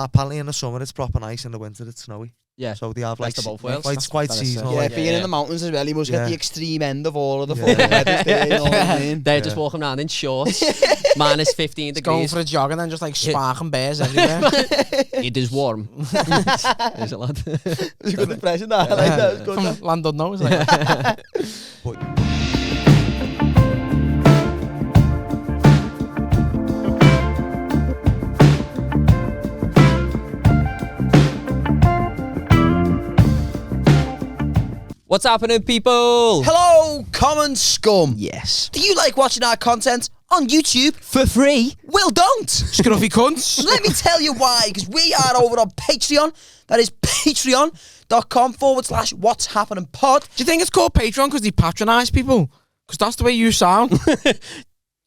Apparently in the summer it's proper nice, in the winter it's snowy. Yeah. So they have like Best of both worlds. it's quite seasonal. Yeah, like, being in the mountains as well, you must get the extreme end of all of the fucking weathers there, you know what I mean? They're just walking around in shorts, minus 15 degrees. Going for a jog and then just like sparking bears everywhere. It is warm. Is it, lad? It was a good impression, that. I like that. It was good. From Land Unknown, it's like... What's happening, people? Hello, common scum. Yes. Do you like watching our content on YouTube? For free? Well, don't. Scruffy cunts. Let me tell you why, because we are over on Patreon. That is patreon.com/What's Happening Pod. Do you think it's called Patreon because they patronise people? Because that's the way you sound.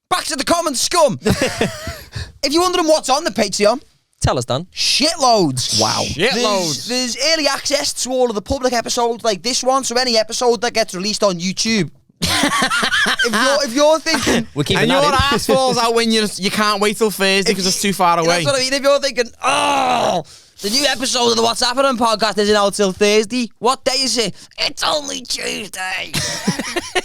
Back to the common scum. If you're wondering what's on the Patreon, Tell us, Dan. shitloads. Wow. Shitloads. There's early access to all of the public episodes like this one, so any episode that gets released on YouTube. if you're thinking, We're keeping And that your in. ass falls out when you can't wait till Thursday because it's too far away. that's what I mean. If you're thinking, oh, the new episode of the What's Happening podcast isn't out till Thursday. What day is it? It's only Tuesday.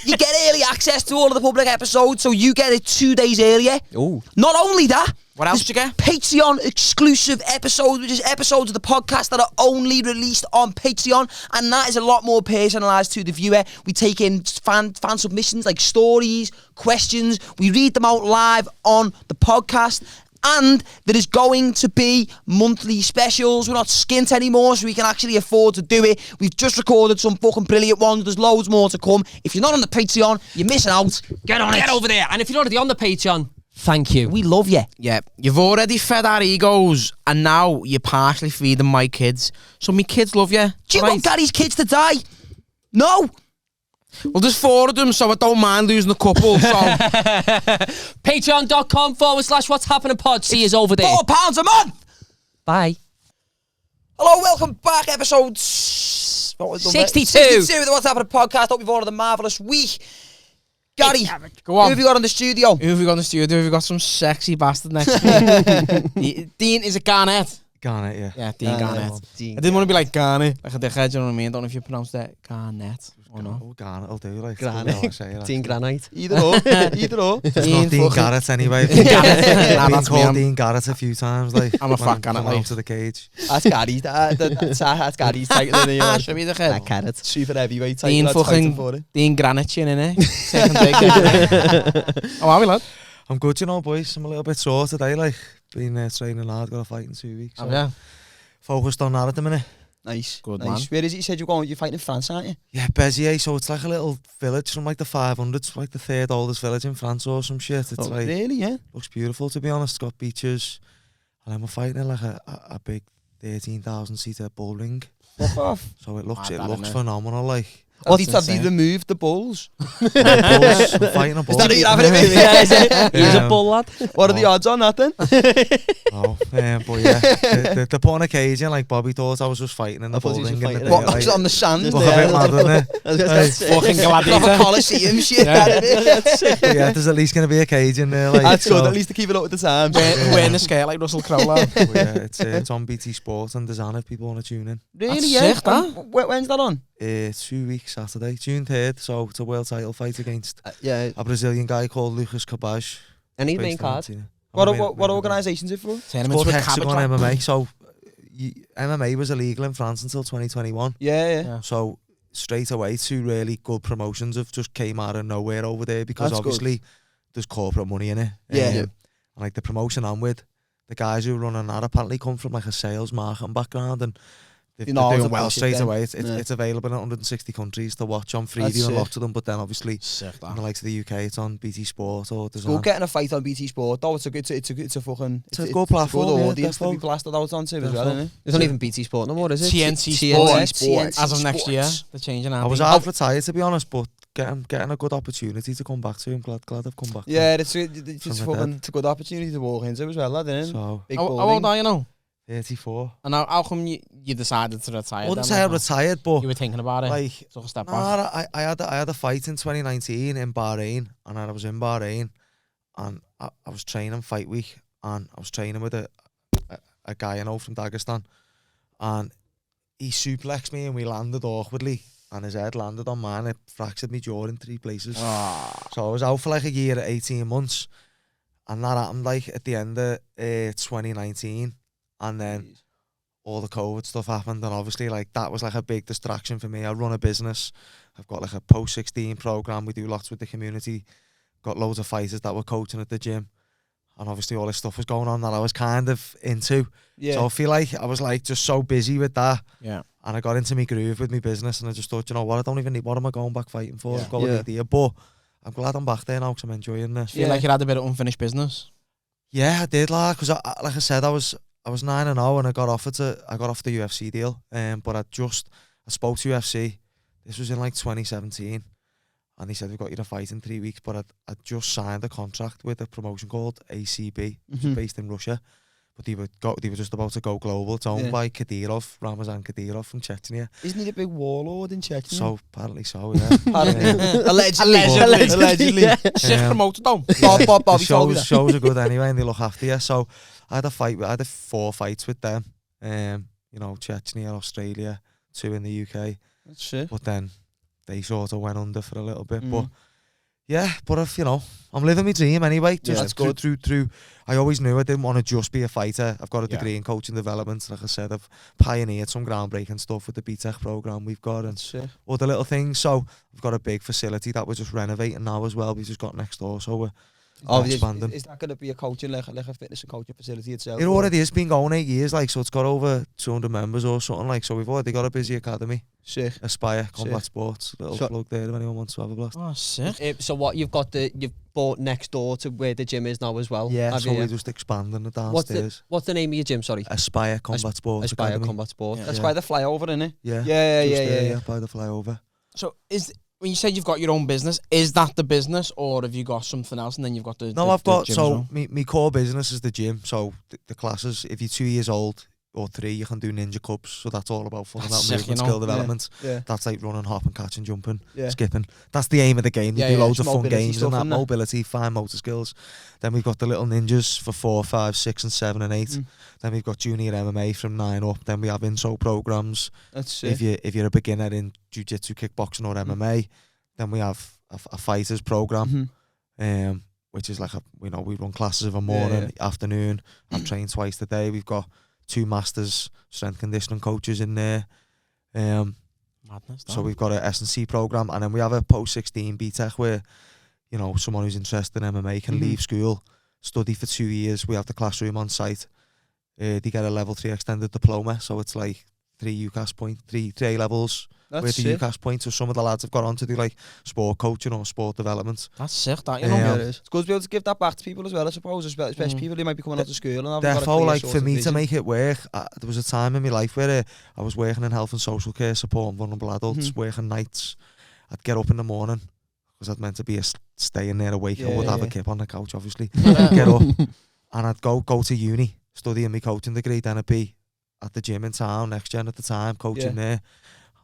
You get early access to all of the public episodes, so you get it 2 days earlier. Ooh. Not only that, What else did you get? Patreon exclusive episodes, which is episodes of the podcast that are only released on Patreon, and that is a lot more personalised to the viewer. We take in fan submissions like stories, questions. We read them out live on the podcast. And there is going to be monthly specials. We're not skint anymore, so we can actually afford to do it. We've just recorded some fucking brilliant ones. There's loads more to come. If you're not on the Patreon, you're missing out. Get on it. Get over there. And if you're already on the Patreon, thank you. We love you. Yeah, you've already fed our egos and now you're partially feeding my kids. So my kids love you. Do you right? want Daddy's kids to die? No. Well, there's 4 of them, so I don't mind losing a couple. So Patreon.com/What's Happening Pod. See us over there. £4 a month. Bye. Hello, welcome back. Episode 62. 62 of the What's Happening podcast. Hope you've all had a marvellous week. Gary, go who on. have you got on the studio? Who have we got in the studio? Have we got some sexy bastard next to me? Dean, is it Garnett? Garnet, yeah. Yeah, Dean Garnett. I Dean didn't want to be like Garnett, like a dickhead, you know what I mean? I don't know if you pronounce that Garnett or not. Oh, Garnet, I'll do like Granite. Dean Granite. Either or. Either or. It's not Dean Garrett anyway. Nah, I've been that's me, called I'm- Dean Garrett a few times. Like I'm a when fat Garnet, coming like. out to the cage. That's Gary's. That's Gary's title. In Ah, the should be the head. That carrot. super heavyweight title. Dean That's fighting for fucking it. Dean Granite chin, innit? Second day. Oh, are we, lad? I'm good, you know, boys. I'm a little bit sore today. Like, been training hard, got a fight in 2 weeks. So Oh, yeah. focused on that at the minute. Nice. Good nice. man. Where is it? You said you're going. You're fighting in France, aren't you? Yeah, Béziers. So it's like a little village from like the 500s, like the 3rd oldest village in France or some shit. It's like Really? Yeah. looks beautiful, to be honest. It's got beaches, and then we're fighting in like a big 13,000 seater bull ring. Fuck off. So it looks Mad, that, innit? phenomenal. Like Have That's they insane. removed the bulls? bulls, I'm fighting a bull. Is that who you're having it with? Yeah, is it? He's a Yeah. bull, lad. What are the odds on that then? Oh, but yeah, the put on occasion, like Bobby thought I was just fighting in the bull ring. What, Like, on the sand? look a bit mad, doesn't it? Fucking Proper gladiator. Coliseum shit. Yeah. Yeah, there's at least going to be occasion there. Like, That's good. so- At least to keep it up with the time. Wearing the skirt like Russell Crowe, lad. But yeah, it's on BT Sport and Design if people want to tune in. Really? That's Yeah. sick, that. When's that on? 2 weeks Saturday, June 3rd. So it's a world title fight against Yeah. a Brazilian guy called Lucas Cabaj. Any main card? What organisation's it for? It's Tournaments called with Hexagon cabbage. MMA. So MMA was illegal in France until 2021. Yeah. Yeah. So straight away, 2 really good promotions have just came out of nowhere over there because That's good. obviously there's corporate money in it. Yeah. And like the promotion I'm with, the guys who run that apparently come from like a sales marketing background and they're know, it's doing a well bullshit straight then. away. It's Yeah. it's available in 160 countries to watch on That's Freeview and sick. lots of them, but then obviously Sick, in that. the likes of the UK, it's on BT Sport or It's Design. good getting a fight on BT Sport though. It's a fucking It's a good platform, good yeah, audience to be definitely. blasted out onto as well, isn't it? There's not even BT Sport no more, is it? TNT TNT Sports. As of next Sports. year, they're changing our I was name. half retired to be honest, but getting a good opportunity to come back to. I'm glad I've come back. Yeah, it's From my it's a good opportunity to walk into as well, lad, isn't it? So Big How ball old ring. are you now? 34. And how come you decided to retire? I wouldn't then, say I like, retired, but you were thinking about it. like Took a step back. nah, I had a fight in 2019 in Bahrain, and I was in Bahrain, and I was training fight week, and I was training with a a guy I know from Dagestan, and he suplexed me and we landed awkwardly, and his head landed on mine. It fractured me jaw in 3 places. So I was out for like a year at 18 months, and that happened like at the end of 2019, and then all the COVID stuff happened, and obviously like that was like a big distraction for me. I run a business. I've got like a post-16 program. We do lots with the community. Got loads of fighters that were coaching at the gym, and obviously all this stuff was going on that I was kind of into. So I feel like I was like just so busy with that. Yeah. And I got into my groove with my business, and I just thought, you know what, I don't even need, what am I going back fighting for? Yeah. I've got an idea, but I'm glad I'm back there now because I'm enjoying this. Feel like you had a bit of unfinished business. Yeah, I did, like, because like I said, I was 9-0 and I got off the UFC deal. But I spoke to UFC. This was in like 2017, and they said we've got you to fight in 3 weeks. But I just signed a contract with a promotion called ACB, which is based in Russia. But they were just about to go global. It's owned by Ramazan Kadyrov from Chechnya. Isn't he a big warlord in Chechnya? So apparently so, yeah. Allegedly. Sick promoted though. Bob, shows are good anyway, and they look after you. So I had 4 fights with them. You know, Chechnya, Australia, 2 in the UK. That's shit. But then they sort of went under for a little bit. But yeah, but if, you know, I'm living my dream anyway. Just that's good. Through. I always knew I didn't want to just be a fighter. I've got a degree in coaching development. Like I said, I've pioneered some groundbreaking stuff with the BTEC program we've got and other little things. So we've got a big facility that we're just renovating now as well. We just got next door, so we're expanding. Is that going to be a coaching, like a fitness and coaching facility itself? It already has been going 8 years, like, so it's got over 200 members or something, like, so we've already got a busy academy. Sick. Aspire Combat Sports, little plug there if anyone wants to have a blast. Oh, sick. So what you've bought next door to where the gym is now as well? Yeah, so we're just expanding it downstairs. What's the name of your gym, sorry? Aspire Combat Sports Aspire Academy. Combat Sports. That's by the flyover, isn't it? Yeah, by the flyover. So when you said you've got your own business, is that the business, or have you got something else and then you've got the No, I've got, gym as so well? my core business is the gym. So the classes, if you're 2 years old or 3, you can do ninja cups. So that's all about fun and that movement, skill development. Yeah. That's like running, hopping, catching, jumping, skipping. That's the aim of the game. You do loads of fun games and that, mobility, fine motor skills. Then we've got the little ninjas for 4, 5, 6 and 7 and 8. Then we've got junior MMA from 9 up. Then we have intro programs. That's if you're a beginner in jiu-jitsu, kickboxing or MMA, then we have a fighters program, which is like we run classes of a morning, afternoon. I'm trained twice a day. We've got 2 masters strength conditioning coaches in there. Madness. So we've got a S&C program, and then we have a post-16 BTEC where, you know, someone who's interested in MMA can leave school, study for 2 years. We have the classroom on site. They get a level 3 extended diploma, so it's like 3 UCAS points, 3 A levels. With the UCAS points, so some of the lads have got on to do like sport coaching or sport development. That's sick, that, you know. It's good to be able to give that back to people as well, I suppose, especially people who might be coming out of school and therefore, like, for me to make it work, there was a time in my life where I was working in health and social care, supporting vulnerable adults, working nights. I'd get up in the morning because I'd meant to be staying there awake. I would have a kip on the couch, obviously. Get up and I'd go to uni, studying my coaching degree. Then I'd be at the gym in town, Next Gen at the time, coaching there.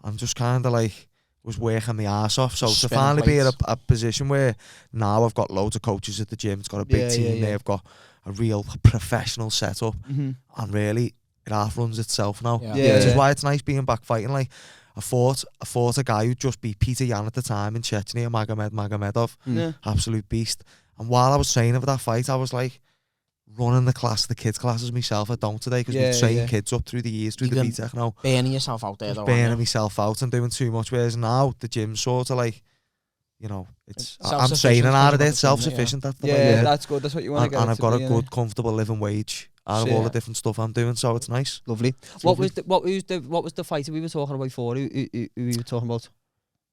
I'm just kind of like was working my ass off. So to finally be at a position where now I've got loads of coaches at the gym, it's got a big team there, I've got a real professional setup, and really it half runs itself now. Which is why it's nice being back fighting. Like I fought a guy who'd just beat Peter Yan at the time in Chechnya, Magomedov, absolute beast. And while I was training for that fight, I was like running the kids classes myself. I don't today because we train kids up through the years, through the BTEC now. Burning yourself out there though. Burning myself out and doing too much. Whereas now the gym's sort of like, you know, I'm training out of it, self-sufficient. That's the way. That's good. That's what you want to get. And I've got a good, comfortable living wage out of all the different stuff I'm doing, so it's nice. Lovely. What was the fighter we were talking about before? Who we were talking about?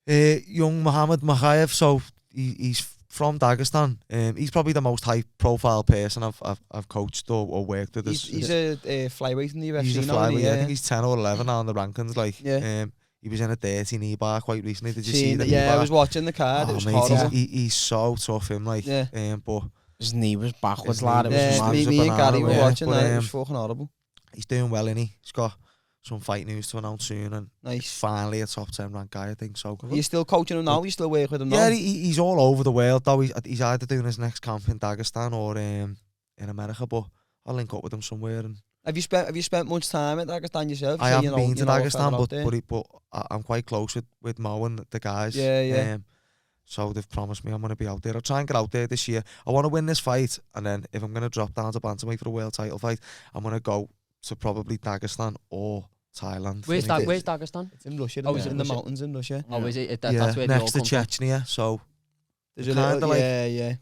Young Mohammed Makhayev. So he's from Dagestan. He's probably the most high-profile person I've coached or worked with. He's a flyweight in the UFC. He's a flyweight. I think he's 10 or 11 now on the rankings. Like, he was in a dirty knee bar quite recently. Did you see that? Yeah, I was watching the card. It was horrible. He's so tough, him. Like, but his knee was backwards, lad. It was me and Gary were watching that. It was fucking horrible. He's doing well, innit? He's got some fight news to announce soon, and he's finally a top 10 ranked guy, I think. So are you still coaching him now? You still work with him now? Yeah, he's all over the world though. He's either doing his next camp in Dagestan or in America, but I'll link up with him somewhere. And Have you spent much time in Dagestan yourself? I So haven't been to Dagestan, out but there. I'm quite close with Mo and the guys. Yeah. So they've promised me I'm going to be out there. I'll try and get out there this year. I want to win this fight, and then if I'm going to drop down to bantamweight for a world title fight, I'm going to go to probably Dagestan or Thailand. Where's Dagestan? It's in Russia. Oh, It's is it in the Russia? mountains in Russia. Oh, is it? Yeah, That's where they all next to come from. Chechnya. So There's a kinda little, like, yeah. you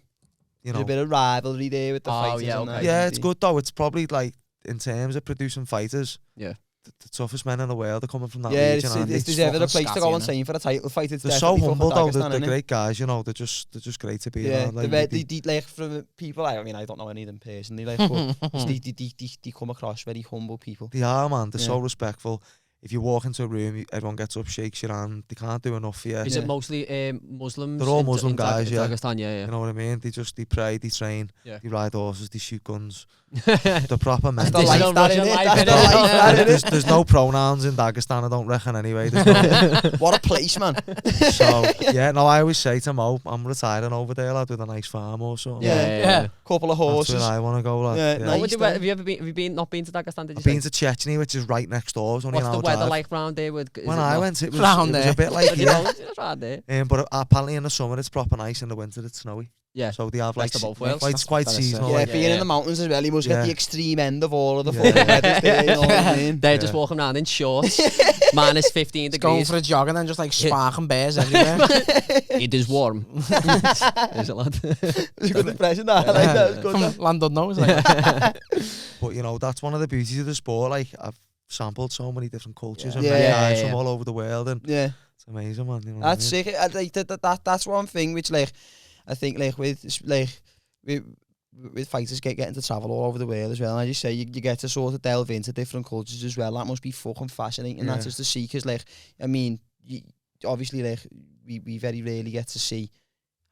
There's know, a bit of rivalry there with the Oh, fighters. yeah, and okay. that, yeah, isn't it's it? good though. It's probably like in terms of producing fighters. Yeah. The toughest men in the world are coming from that Yeah, region. aren't they? if there's ever a fucking place to go scatty, and train for a title fight, it's They're so definitely humble fucking though. Dagestan, They're innit? great guys. You know, they're just great to be Yeah, around. Like, they like from people. I mean, I don't know any of them personally, like, but they come across very humble people. they are, man. They're so Yeah. respectful. If you walk into a room, everyone gets up, shakes your hand. They can't do enough for you. Is Yeah. it mostly Muslims? They're all in Muslim guys, yeah. Dagestan, yeah. You know what I mean? They pray, they train, Yeah. they ride horses, they shoot guns. The proper men. the This is life a that, Russian innit? life, That's innit? the life that, innit? There's no pronouns in Dagestan, I don't reckon anyway. There's no, What a place, man. so yeah, no, I always say to Mo, I'm retiring over there, lad, with a nice farm or something. Yeah. Couple of That's horses. where I want to go, lad. Yeah, Yeah. nice. Have you ever been? Have you not been to Dagestan? Did you I've say? been to Chechnya, which is right next door. It's only What's an the hour weather drive. like round there? When I went, it was Round a there. bit like You here. know, it's round there. But apparently in the summer it's proper nice, in the winter it's snowy. Yeah. So they have like Best of both worlds. it's quite That's seasonal. Yeah, Like, being in the mountains as well, you must Yeah. get the extreme end of all of the Yeah. fucking weathers there, you know what I mean? They're just Yeah. walking around in shorts, minus 15 Going degrees. for a jog and then just like sparking bears everywhere. It is warm. Is it, lad? It's a good impression, that. I like that. It's good, that. From London, no, it's like But you know, that's one of the beauties of the sport. Like, I've sampled so many different cultures and Yeah. met Yeah, guys yeah. from all over the world, and Yeah. it's amazing, man. You know That's what I mean? sick. I like that's one thing which, like, I think, like, with fighters getting to travel all over the world as well. And as you say, you get to sort of delve into different cultures as well. That must be fucking fascinating. Yeah. That's just to see, because, like, I mean, obviously, like, we very rarely get to see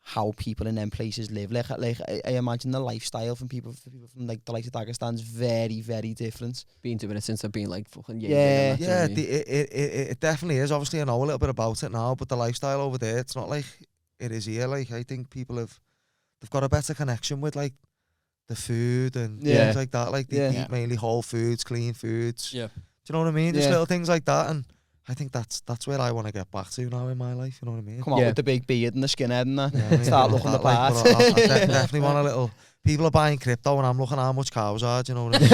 how people in them places live. Like I imagine the lifestyle from people from like the likes of Dagestan's very, very different. Been doing it since I've been like fucking young. Yeah. Yeah, it definitely is. Obviously, I know a little bit about it now, but the lifestyle over there, it's not like it is here. Like, I think they've got a better connection with, like, the food and Yeah. things like that. Like, they Yeah. eat mainly whole foods, clean foods. Yeah. Do you know what I mean? Just Yeah. little things like that, and I think that's where I want to get back to now in my life. You know what I mean? Come on Yeah. with the big beard and the skinhead and that. You know what I mean? Start I looking want the that, part. but I definitely want a little. People are buying crypto, and I'm looking how much cows are. Do you know what I mean?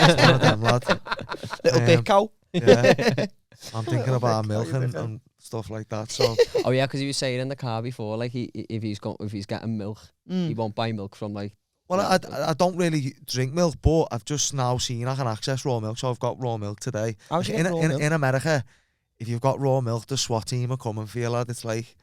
It's one of them, lad. Little big cow. Yeah, I'm thinking about Big milk cow, and, big cow. and stuff like that. So Oh yeah, because he was saying in the car before, like if he's getting milk, he won't buy milk from like. well, I don't really drink milk, but I've just now seen I can access raw milk, so I've got raw milk today. How's you In, get raw in, milk? in America, if you've got raw milk, the SWAT team are coming for you, lad. It's like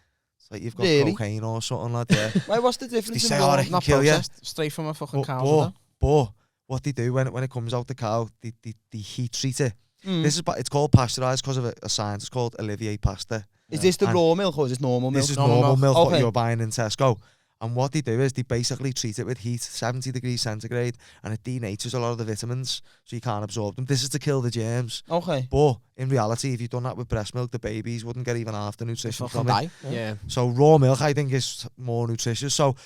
you've got Really? cocaine or something, lad. Yeah. Why, what's the They difference say, in oh, raw they milk? can not kill you. processed, straight from a fucking cow. But what they do when it comes out the cow, they heat treat it. Mm. It's called pasteurized because of a science. It's called Olivier Pasteur. Is this the And raw milk or is this normal milk? This is Normal normal milk, what Okay. you're buying in Tesco. And what they do is they basically treat it with heat, 70 degrees centigrade, and it denatures a lot of the vitamins, so you can't absorb them. This is to kill the germs. Okay. But in reality, if you'd done that with breast milk, the babies wouldn't get even half the nutrition Fucking from it. die. Yeah. So raw milk, I think, is more nutritious. So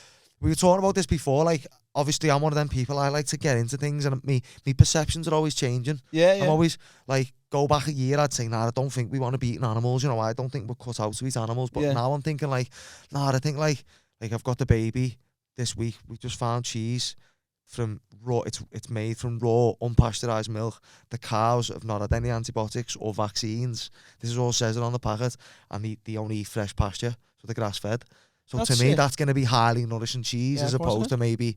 we were talking about this before. Like, obviously, I'm one of them people. I like to get into things, and me perceptions are always changing. Yeah, I'm yeah. always like, go back a year, I'd say, nah, I don't think we want to be eating animals. You know, I don't think we're cut out to eat animals. But Yeah. now I'm thinking like, nah, I think like I've got the baby this week. We just found cheese from raw. It's made from raw, unpasteurized milk. The cows have not had any antibiotics or vaccines. This is all says it on the packet, and they only eat fresh pasture, so they're grass fed. So That's to me, sick. that's going to be highly nourishing cheese Yeah, as of course it opposed is. to maybe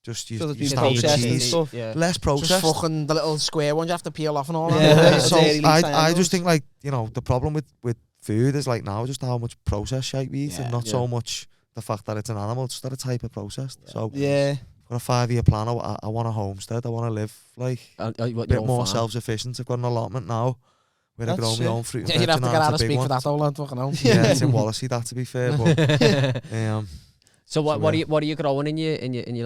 just So it's you been standard processed and cheese. stuff. Yeah. Less Just processed. fucking the little square ones you have to peel off and all Yeah. that. So Dairy I triangles. just think, like, you know, the problem with food is like now just how much processed shit we eat, Yeah, and not yeah. so much the fact that it's an animal, it's that it's hyper processed. So Yeah. for a 5-year plan, I want a homestead. I want to live like What, a your bit own more farm? self-sufficient. I've got an allotment now where I That's grow my sick. own fruit and Yeah, you'd veg, have to and get that's out a of big speak one. for that, though, lad. Fucking hell. Yeah, it's in Wallasey, that to be fair. But So what So, what are you growing in your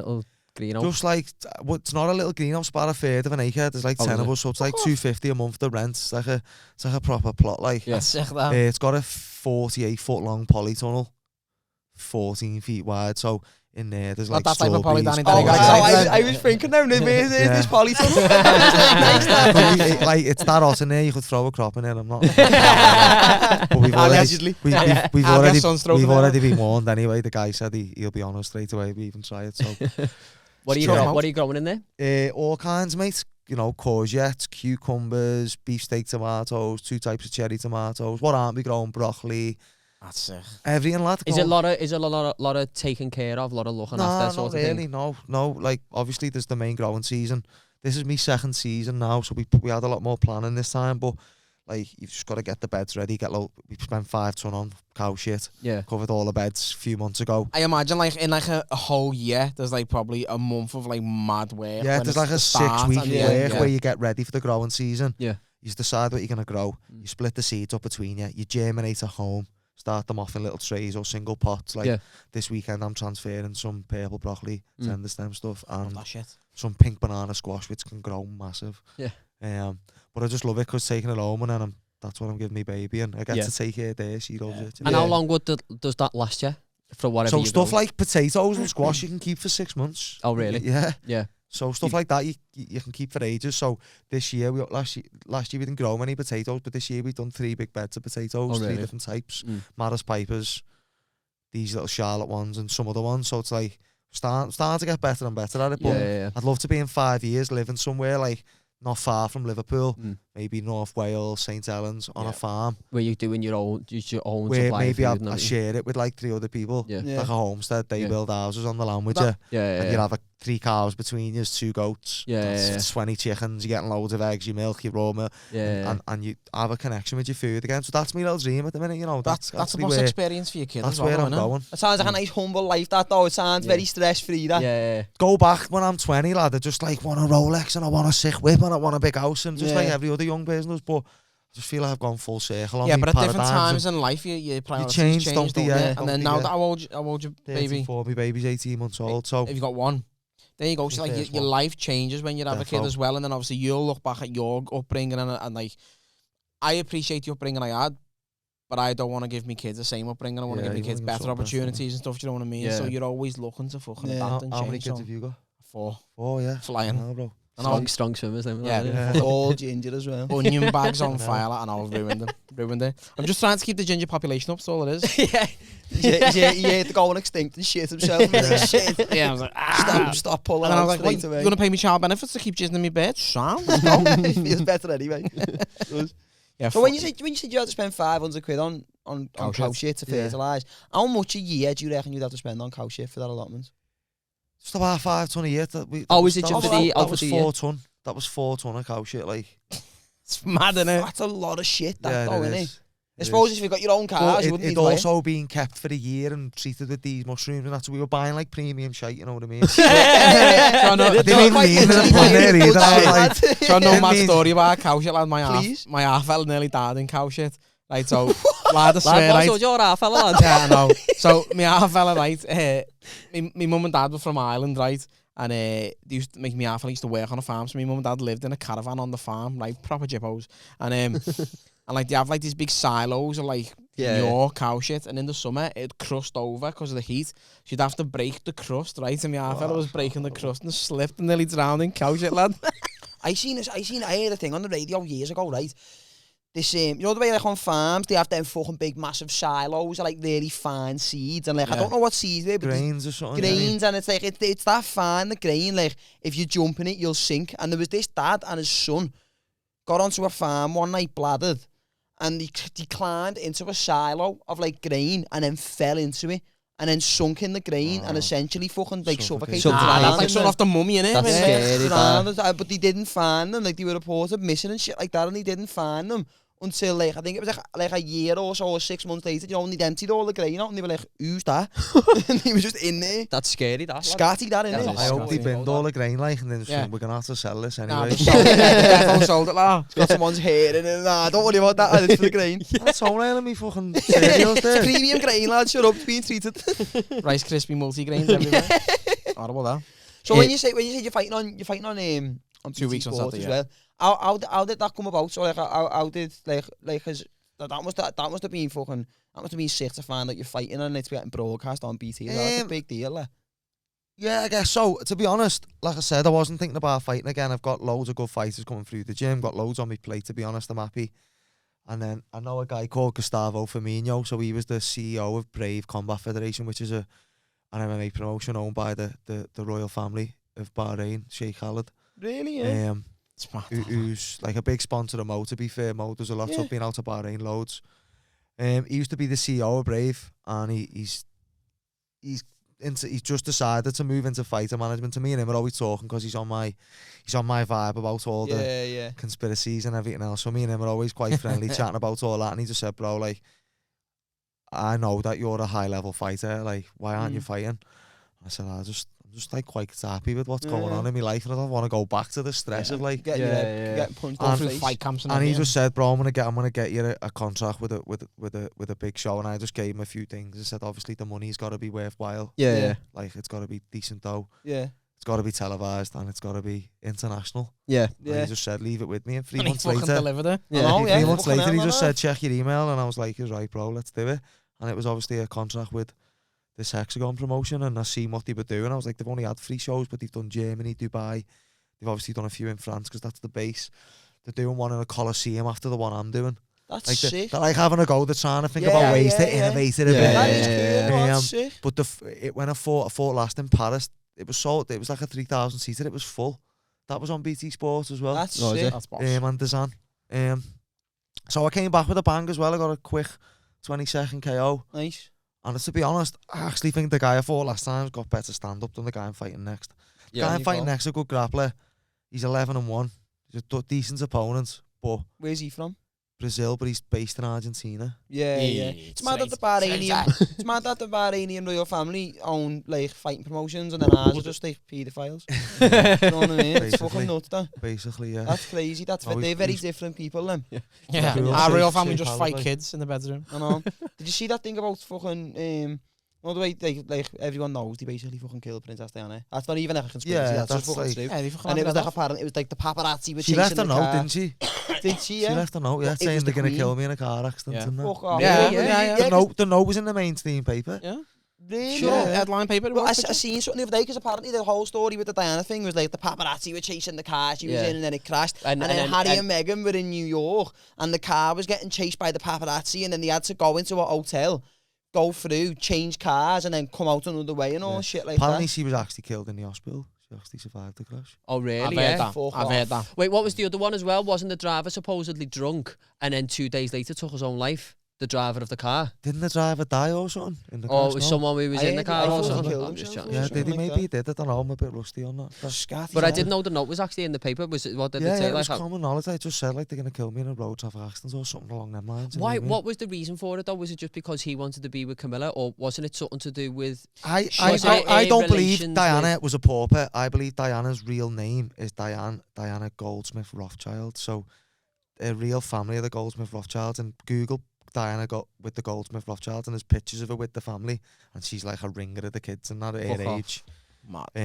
little greenhouse? just like, it's not a little greenhouse, about a third of an acre. There's like Oh, 10 is of it? us, so it's like $250 a month to rent. It's like a proper plot. Like, Yeah. That's sick, that. it's got a 48-foot long polytunnel, 14 feet wide. So in there. There's Not like that type of poly, strawberries. Danny. I was thinking now, where's this polytunnel? Like it's that hot in there, you could throw a crop in there. I'm not. But we've Allegedly. we've I'll get already sunstroke we've in there. already been warned anyway. The guy said he'll be on us straight away if we even try it. So What are you growing in there? all kinds, mate. You know, courgettes, cucumbers, beefsteak tomatoes, 2 types of cherry tomatoes. What aren't we growing? Broccoli. That's it. Everything, lad. Is it a lot of taking care of, a lot of looking after sort not of really. thing? No. Like obviously, there's the main growing season. This is my 2nd season now, so we had a lot more planning this time. But like, you've just got to get the beds ready. We spent 5 ton on cow shit. Yeah. Covered all the beds a few months ago. I imagine like in like a whole year, there's like probably a month of like mad work. Yeah, when there's it's like a the start 6-week and work where you get ready for the growing season. Yeah. You decide what you're gonna grow. You split the seeds up between you. You germinate at home. Start them off in little trays or single pots. Like this weekend, I'm transferring some purple broccoli, tender stem stuff, and that shit. some pink banana squash, which can grow massive. Yeah. But I just love it because taking it home and then that's what I'm giving me baby, and I get to take her there. She loves it. And how long does that last you? For whatever. So stuff like potatoes and squash you can keep for 6 months. Oh really? Yeah. Yeah. So stuff like that you can keep for ages. So this year last year we didn't grow many potatoes, but this year we've done 3 big beds of potatoes, 3 different types, Maris Pipers, these little Charlotte ones, and some other ones. So it's like starting to get better and better at it. But I'd love to be in 5 years living somewhere like not far from Liverpool, maybe North Wales, St Helens, on a farm where you're doing your own where supply maybe of food I share it with like 3 other people, like a homestead. They build houses on the land with you, and you have 3 cows between you, 2 goats, 20 chickens. You're getting loads of eggs, you milk, your raw milk, and you have a connection with your food again. So that's my little dream at the minute. You know, That's the most experience for your kids. That's where I'm going. It sounds like a nice humble life, that though. It sounds very stress free. That. Yeah. Go back when I'm 20, lad. I just like want a Rolex and I want a sick whip and I want a big house, and just like every other young person does. But I just feel like I've gone full circle on but at paradigms different times in life, your priorities change, change, don't they? Yeah. And then now that how old your baby? 34, my baby's 18 months old. So if you got one, there you go. So like your life changes when you have a kid as well, and then obviously you'll look back at your upbringing and like I appreciate the upbringing I had, but I don't want to give my kids the same upbringing. I want to give my kids better opportunities and stuff. Do you know what I mean? So you're always looking to fucking adapt and change. How many kids have you got? 4. 4, yeah. Flying. No, bro. Strong swimmers. All ginger as well. Onion bags on fire, and I've ruined it. I'm just trying to keep the ginger population up. That's all it is. He had to go extinct and shit himself. I was like, stop pulling. And I out was like, straight you're away. gonna pay me child benefits to keep jizzing in my bed? Sound? Let's go. It feels better anyway. So when you said you had to spend 500 quid on cow shit to fertilise, how much a year do you reckon you'd have to spend on cow shit for that allotment? Just about 5 ton a year. Is it just for the? That was 4 ton. That was 4 ton of cow shit. Like it's mad, isn't it? That's a lot of shit. Yeah, That though, it isn't is. it? I suppose if you got your own cars, you wouldn't need it to buy it. also being kept for a year and treated with these mushrooms, and that's we were buying like premium shite. You know what I mean? I didn't even mean it on there either. I was like, So I know my story about cow shit. Like my Please? half fella nearly died in cow shit. Right, so lad, I swear, right. You're half fella, lad. Yeah, I know. So my half fella, right. My mum and dad were from Ireland, right. And they used to make me half. I used to work on a farm, so my mum and dad lived in a caravan on the farm, right, proper jippos. And and like they have like these big silos of like your cow shit, and in the summer it'd crust over because of the heat. So you'd have to break the crust, right? And my half fella was breaking the crust and slipped and nearly drowned in cow shit, lad. I heard a thing on the radio years ago, right? This you know the way like on farms they have them fucking big massive silos of like really fine seeds, and like I don't know what seeds they're, but grains or something. grains, and it's like it's that fine, the grain, like if you jump in it you'll sink. And there was this dad and his son got onto a farm one night, bladdered, and he climbed into a silo of like grain and then fell into it and then sunk in the grain and essentially fucking like suffocated. That's like something off the mummy, innit? That's scary. But they didn't find them. Like they were reported missing and shit like that, and they didn't find them until like I think it was like a year or so or 6 months later. You know, and they'd emptied all the grain out, and they were like, "Who's that?" And he was just in there. That's scary. That Scatty, that in I hope they binned all the grain, like, and then we're gonna have to sell this anyway. Sold it, lad. It's got someone's hair in it. Nah, don't worry about that. It's for the grain. That's so nailing me fucking cereals there. Premium grain, lad. Shut up. It's being treated. Rice Krispie multi-grains everywhere. Horrible that. So when you say you're fighting on 2 weeks on Saturday, as well. How did that come about? So like how did like cause that must have been fucking, that must have been sick to find that you're fighting and it's getting broadcast on BT. That's a big deal. Like. Yeah, I guess so. To be honest, like I said, I wasn't thinking about fighting again. I've got loads of good fighters coming through the gym, got loads on my plate, to be honest. I'm happy. And then I know a guy called Gustavo Firmino, so he was the CEO of Brave Combat Federation, which is an MMA promotion owned by the royal family of Bahrain, Sheikh Khaled. Really? Yeah. Who's like a big sponsor of Mo, to be fair. Mo does a lot of being out of Bahrain, loads. He used to be the CEO of Brave, and he's just decided to move into fighter management. To me and him are always talking because he's on my vibe about all the conspiracies and everything else. So me and him are always quite friendly, chatting about all that. And he just said, bro, like, I know that you're a high level fighter. Like, why aren't you fighting? I said, I'm just like quite happy with what's going on in my life, and I don't want to go back to the stress of like getting punched going through fight camps and he just said, bro, I'm gonna get you a contract with a big show. And I just gave him a few things. I said, obviously the money's got to be worthwhile. Like, it's got to be decent though. It's got to be televised, and it's got to be international. And he just said, leave it with me. And 3 months later, delivered it. 3 months later, he just said, check your email. And I was like, you're right, bro, let's do it. And it was obviously a contract with this Hexagon promotion, and I seen what they were doing. I was like, they've only had 3 shows, but they've done Germany, Dubai. They've obviously done a few in France because that's the base. They're doing one in a Coliseum after the one I'm doing. That's like sick. They're like having a go. They're trying to think about ways to innovate it a bit. That is cool. That's sick. But when I fought last in Paris, it was sold. It was like a 3,000 seater. It was full. That was on BT Sports as well. That's sick. That's boss. And Dazan. So I came back with a bang as well. I got a quick 20-second KO. Nice. And to be honest, I actually think the guy I fought last time got better stand-up than the guy I'm fighting next. The guy I'm fighting next is a good grappler. He's 11-1. He's a decent opponent. But where's he from? Brazil, but he's based in Argentina. Yeah. It's mad that the Bahrainian royal family own like fighting promotions, and then ours are just like paedophiles. You know what I mean? It's fucking nuts, that. Basically, yeah. That's crazy. They're very different people, then. Yeah. Our royal family just fight kids in the bedroom. I know. Did you see that thing about fucking all the way like everyone knows they basically fucking killed Princess Diana? That's not even a conspiracy. That's just fucking true. And it was like apparently it was like the paparazzi were chasing the car. She left a note, didn't she? Did she? Yeah. She left a note, saying they're gonna kill me in a car accident. And Fuck off. The note was in the mainstream paper. Yeah. Really? Sure. Headline paper. Well, I seen something the other day because apparently the whole story with the Diana thing was like the paparazzi were chasing the car she was in, and then it crashed. And then Harry and Meghan were in New York, and the car was getting chased by the paparazzi, and then they had to go into a hotel, go through, change cars, and then come out another way and all shit like apparently that. She was actually killed in the hospital. She actually survived the crash. Oh, really? I've heard that. Wait, what was the other one as well? Wasn't the driver supposedly drunk and then 2 days later took his own life? The driver of the car. Didn't the driver die or something in the crash? Oh, it was someone who was in the car or something. Yeah, did he? Maybe he did. I don't know. I'm a bit rusty on that. But I didn't know the note was actually in the paper. Was it? What did it say? It was like common knowledge. They just said like they're gonna kill me in a road traffic accident or something along them lines. Why? What was the reason for it though? Was it just because he wanted to be with Camilla, or wasn't it something to do with? I don't believe Diana was a pauper. I believe Diana's real name is Diana Goldsmith Rothschild. So, a real family of the Goldsmith Rothschilds. And Google Diana got with the Goldsmith Rothschilds, and there's pictures of her with the family, and she's like a ringer of the kids and that at her age.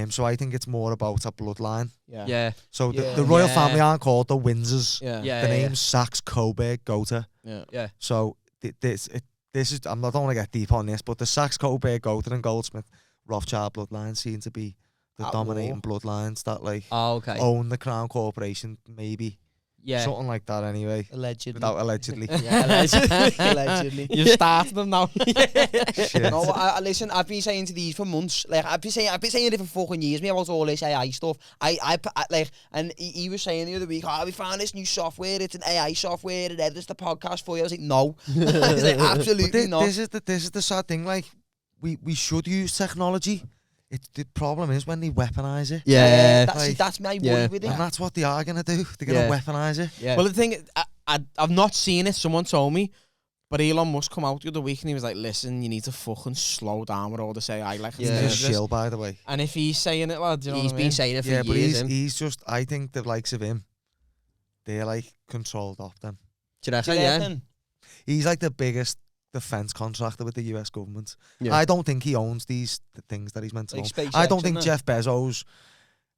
So I think it's more about a bloodline. Yeah. So the royal family aren't called the Windsors. Yeah. The name's Saxe Coburg Gotha. Yeah. So this is I don't want to get deep on this, but the Saxe Coburg Gotha and Goldsmith Rothschild bloodline seem to be the dominating bloodlines that like own the Crown Corporation, maybe. Yeah. Something like that anyway. Allegedly. Without allegedly. Allegedly. You started them now. No, listen, I've been saying to these for months. Like I've been saying it for fucking years, me, about all this AI stuff. I like, and he was saying the other week, we found this new software, it's an AI software, it edits the podcast for you. I was like, no. Like, absolutely not. This is the sad thing, like, we should use technology. The problem is when they weaponise it. Yeah, that's my worry with it. And that's what they are going to do. They're going to weaponise it. Yeah. Well, the thing, I've not seen it. Someone told me. But Elon Musk come out the other week and he was like, listen, you need to fucking slow down with all this AI. Like, he's a shill, by the way. And if he's saying it, lad, you know he's been saying it for years. Yeah, but he's just, I think the likes of him, they're like controlled off them. Do you reckon? Yeah. He's like the biggest defense contractor with the US government. Yeah. I don't think he owns the things that he's meant to own. I don't think Jeff Bezos,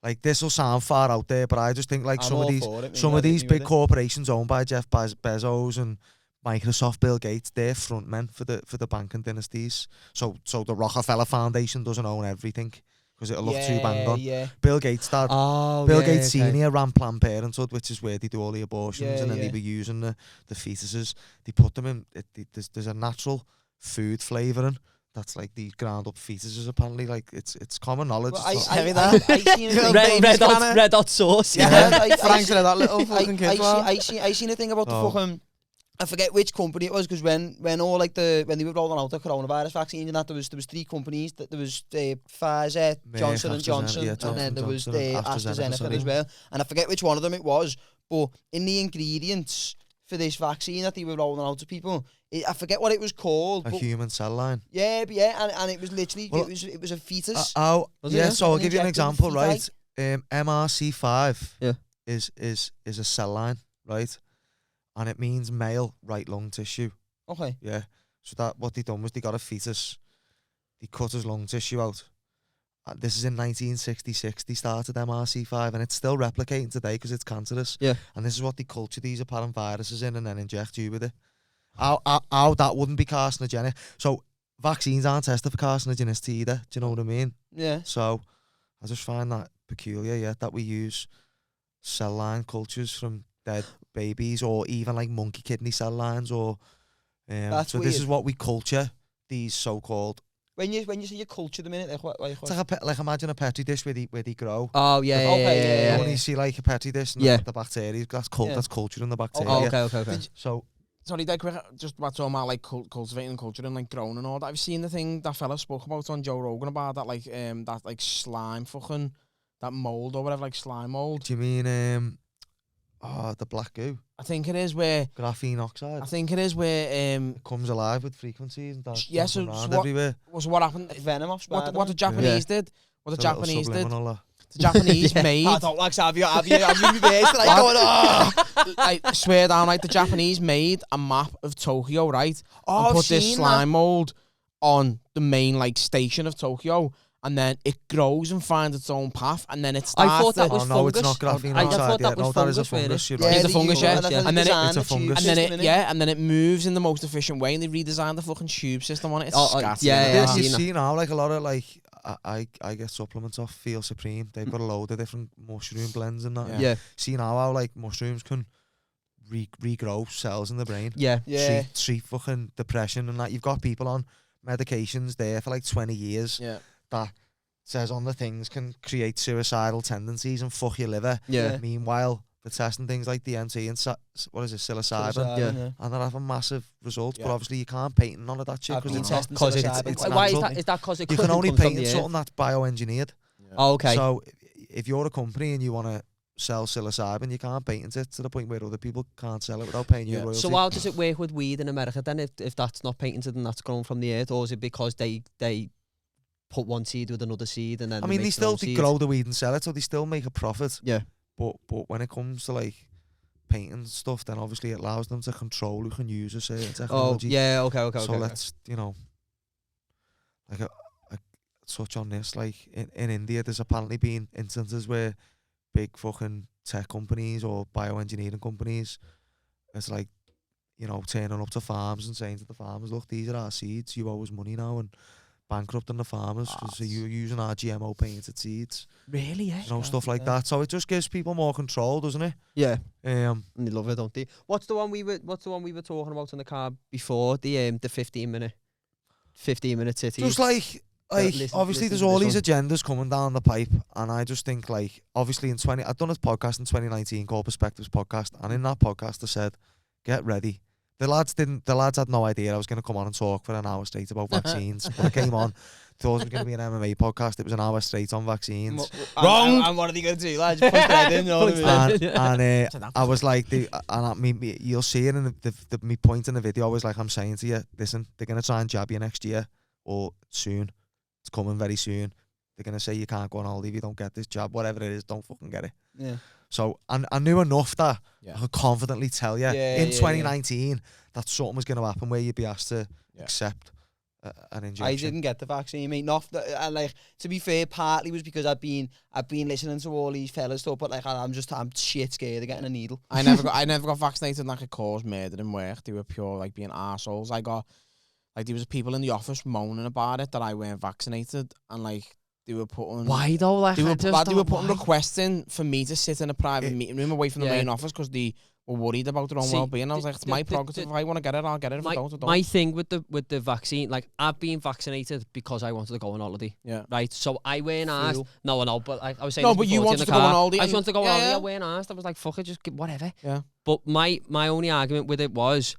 like, this will sound far out there, but I just think like some of these big corporations owned by Jeff Bezos and Microsoft, Bill Gates, they're frontmen for the banking dynasties. So the Rockefeller Foundation doesn't own everything. because it'll look too banged on. Yeah. Bill Gates' dad, Oh, Bill yeah, Gates okay. Senior ran Planned Parenthood, which is where they do all the abortions, and then they were using the fetuses. They put them in. There's a natural food flavouring that's like these ground up fetuses. Apparently, like it's common knowledge. Well, It's I not- seen a Red hot sauce. Yeah, Frank's in that little fucking kid. I seen a thing about the fucking. I forget which company it was, because when all like when they were rolling out the coronavirus vaccine and that, there was 3 companies. That there was Pfizer, Johnson and Johnson, and then there was AstraZeneca as well. And I forget which one of them it was, but in the ingredients for this vaccine that they were rolling out to people, I forget what it was called. a human cell line. Yeah, and it was literally it was a fetus. So I'll give you an example, Injected right? MRC5 Yeah. is a cell line, right? And it means male right lung tissue. Okay. Yeah. So that what they done was they got a fetus, they cut his lung tissue out. This is in 1966. They started MRC5, and it's still replicating today because it's cancerous. Yeah. And this is what they culture these apparent viruses in, and then inject you with it. How that wouldn't be carcinogenic. So vaccines aren't tested for carcinogenicity either. Do you know what I mean? Yeah. So I just find that peculiar, yeah, that we use cell line cultures from dead babies, or even like monkey kidney cell lines, or That's so weird. this is what we culture these so-called. When you say you culture them in it, It's like imagine a petri dish where they grow. Oh, yeah, yeah, Okay, yeah, yeah, yeah. When you see like a petri dish and Yeah. the bacteria, that's Yeah. that's culturing the bacteria. Oh, okay. So Sorry, dead quick. Just about talking about like cultivating culture and like growing and all that. I've seen the thing that fella spoke about on Joe Rogan about that like slime fucking that mold or whatever, like slime mold. do you mean the black goo, I think it is where graphene oxide? I think it is where It comes alive with frequencies and that's Yeah, so around what- everywhere. was what happened. like venom off What Spider-Man. the Japanese did. What the It's a little Japanese did. subliminal, The Japanese made. I don't like have you like going, oh. I swear down, like the Japanese made a map of Tokyo, right? Oh, And I've put this seen slime mold on the main like station of Tokyo, and then it grows and finds its own path, and then it starts. I thought that to- was Oh no, it's not fungus. graphene I oxide. thought that was no, that is a fungus, fungus. You're Yeah, right. It's a they fungus, use- yeah. that's how they And then design it's a the tube fungus. and then system, it, innit? yeah, and then it moves in the most efficient way, and they redesigned the fucking tube system on it. It's scatty, yeah, isn't it? yeah, You seen that. see now, like a lot of like I get supplements off Feel Supreme. They've got a load of different mushroom blends and that. Yeah, See now how like mushrooms can regrow cells in the brain. yeah. Yeah. Treat fucking depression and that. You've got people on medications there for like 20 years Yeah. that says on the things can create suicidal tendencies and fuck your liver. Yeah. Meanwhile, they're testing things like DMT and psilocybin. Yeah. And they're having massive results, but Yeah. obviously you can't patent none of that shit I've because been it's not. testing Because psilocybin. it's why is natural. that because it You can couldn't only come from patent the something earth? that's bioengineered. Oh, okay. So if you're a company and you want to sell psilocybin, you can't patent it to the point where other people can't sell it without paying you Yeah. royalty. So how does it work with weed in America then? If that's not patented and that's grown from the earth, or is it because they put one seed with another seed and then I mean, they make their own still seed? grow the weed and sell it, so they still make a profit. Yeah. But when it comes to like painting stuff, then obviously it allows them to control who can use a certain Oh, technology. yeah. Okay. So okay. let's like I touch on this. Like in India, there's apparently been instances where big fucking tech companies or bioengineering companies, it's like, turning up to farms and saying to the farmers, look, these are our seeds, you owe us money now, and bankrupting the farmers because you're using our GMO painted seeds. Really? Yeah. Stuff like that. So it just gives people more control, doesn't it? Yeah. Um, And they love it, don't they? What's the one we were talking about in the car before? The 15-minute titties. just like obviously there's all these agendas coming down the pipe, and I just think like obviously I've done a podcast in 2019 called Perspectives Podcast, and in that podcast I said, get ready. The lads had no idea I was going to come on and talk for an hour straight about vaccines. But I came on, thought it was going to be an MMA podcast. It was an hour straight on vaccines. Wrong. And what are they going to do, lads? Punch that in, you know what I mean? And I was like, you'll see it in me point in the video was like, I'm saying to you, listen, they're going to try and jab you next year or soon. It's coming very soon. They're going to say you can't go on holiday if you don't get this jab, whatever it is, don't fucking get it. Yeah. So I knew enough that Yeah. I could confidently tell you in 2019 that something was going to happen where you'd be asked to accept an injection. I didn't get the vaccine, mate. And like, to be fair, partly was because I've been listening to all these fellas talk, but like I'm shit scared of getting a needle. I never got vaccinated, and I could cause murder in work. They were pure like being arseholes. There was people in the office moaning about it that I weren't vaccinated, and like they were putting... Why though? Like, They were, I just they were don't- putting why? requests in for me to sit in a private meeting room away from the main office because they were worried about their own See, well-being. I was like, it's my prerogative. If I want to get it, I'll get it. If I don't, I don't. My thing with the vaccine, like, I've been vaccinated because I wanted to go on holiday. Yeah. Right? So I weren't asked. Fool. No, no, but I was saying No, this but you before, it's wanted in to the go on car. holiday I just and- wanted to go on yeah, holiday. yeah. I weren't asked. I was like, fuck it, just whatever. Yeah. But my only argument with it was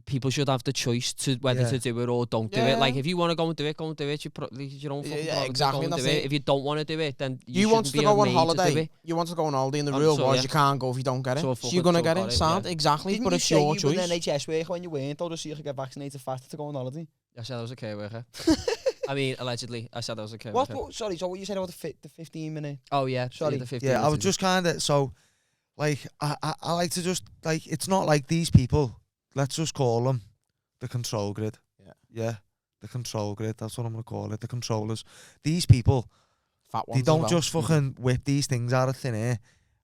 people should have the choice to whether to do it or don't do Yeah. it. Like, if you want to go and do it, go and do it. You don't fucking Yeah, bother to exactly, go and that's do it. it. If you don't want to do it, then you wanted shouldn't to be go on made to do holiday. it. You wanted to go on holiday, and the And rule so, was yeah. you can't go if you don't get it. So So you're gonna get it, sad, yeah. exactly. Didn't But you it's say your you were an choice. NHS worker when you weren't, though, just so you could get vaccinated faster to go on holiday? I said I was a care worker. I mean, allegedly, I said I was a care What? worker. Sorry, so what you said about the 15-minute? Oh yeah, Sorry. the 15 Yeah, I was minutes. just kind of so, like, I like to just like, it's not like these people. Let's just call them the control grid. Yeah, the control grid. That's what I'm gonna call it. The controllers. These people, Fat ones they as don't well. just fucking whip these things out of thin air.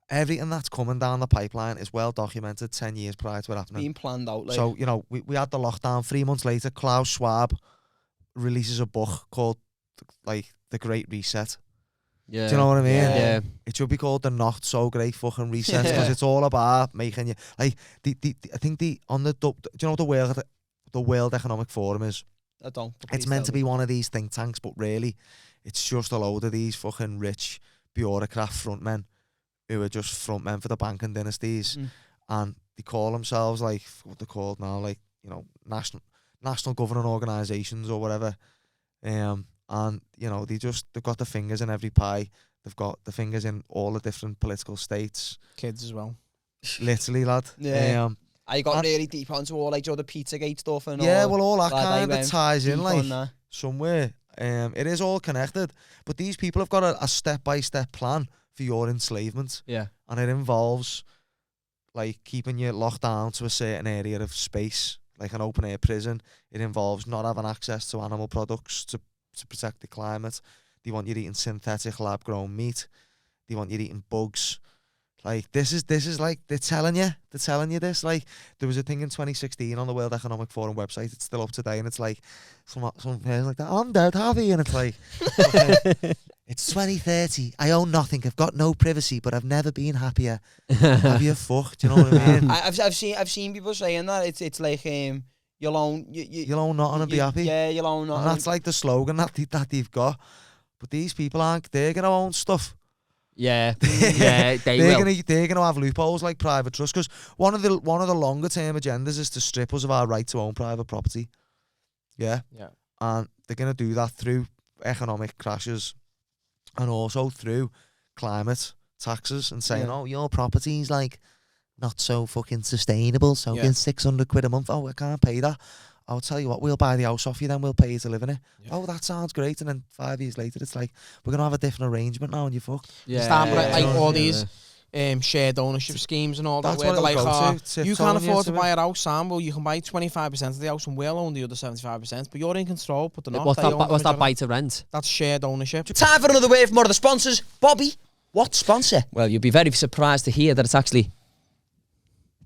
Everything that's coming down the pipeline is well documented 10 years prior to it happening. Being planned out, like. So, you know, we had the lockdown. 3 months later, Klaus Schwab releases a book called, like, The Great Reset. Yeah. Do you know what I mean? Yeah. It should be called the Not So Great Fucking Reset because it's all about making you, like, I think do you know what the World Economic Forum is? I don't. It's meant to be one of these think tanks, but really, it's just a load of these fucking rich bureaucrat frontmen who are just frontmen for the banking dynasties, and they call themselves, like, what they're called now, like, you know, national governing organisations or whatever. And you know, they've got the fingers in every pie. They've got the fingers in all the different political states. Kids as well. Literally, lad. Yeah. I got and- really deep onto all, like, the Pizzagate stuff and Yeah, all. well, all that Glad I kind of went ties in, deep like, on that. somewhere. It is all connected, but these people have got a step-by-step plan for your enslavement, Yeah. and it involves, like, keeping you locked down to a certain area of space, like an open-air prison. It involves not having access to animal products to protect the climate. They want you eating synthetic lab-grown meat. They want you eating bugs. Like, this is like, they're telling you this. Like, there was a thing in 2016 on the World Economic Forum website. It's still up today, and it's like some pairs like that. I'm dead happy, and it's like, okay, it's 2030. I own nothing. I've got no privacy, but I've never been happier. Have you fucked? Do you know what I mean? I've seen people saying that it's like you'll own You'll own nothing and be happy. Yeah, you'll own nothing. And that's like the slogan that they've got. But these people aren't. They're gonna own stuff. Yeah. Yeah. They're gonna have loopholes like private trust, because one of the longer term agendas is to strip us of our right to own private property. Yeah. Yeah. And they're gonna do that through economic crashes and also through climate taxes and saying, oh, your property's like not so fucking sustainable, so get 600 quid a month. Oh, I can't pay that. I'll tell you what, we'll buy the house off you, then we'll pay you to live in it. Yeah. Oh, that sounds great. And then 5 years later, it's like, we're going to have a different arrangement now and you're fucked. Yeah. Start with, like, all these shared ownership schemes and all that. That's where what they're it'll like, go to. you can't afford to buy a house, Sam. Well, you can buy 25% of the house and we'll own the other 75%, but you're in control, but they're not. What's They own the that majority. buy to rent? That's shared ownership. Time for another wave from one of the sponsors. Bobby, what sponsor? Well, you'll be very surprised to hear that it's actually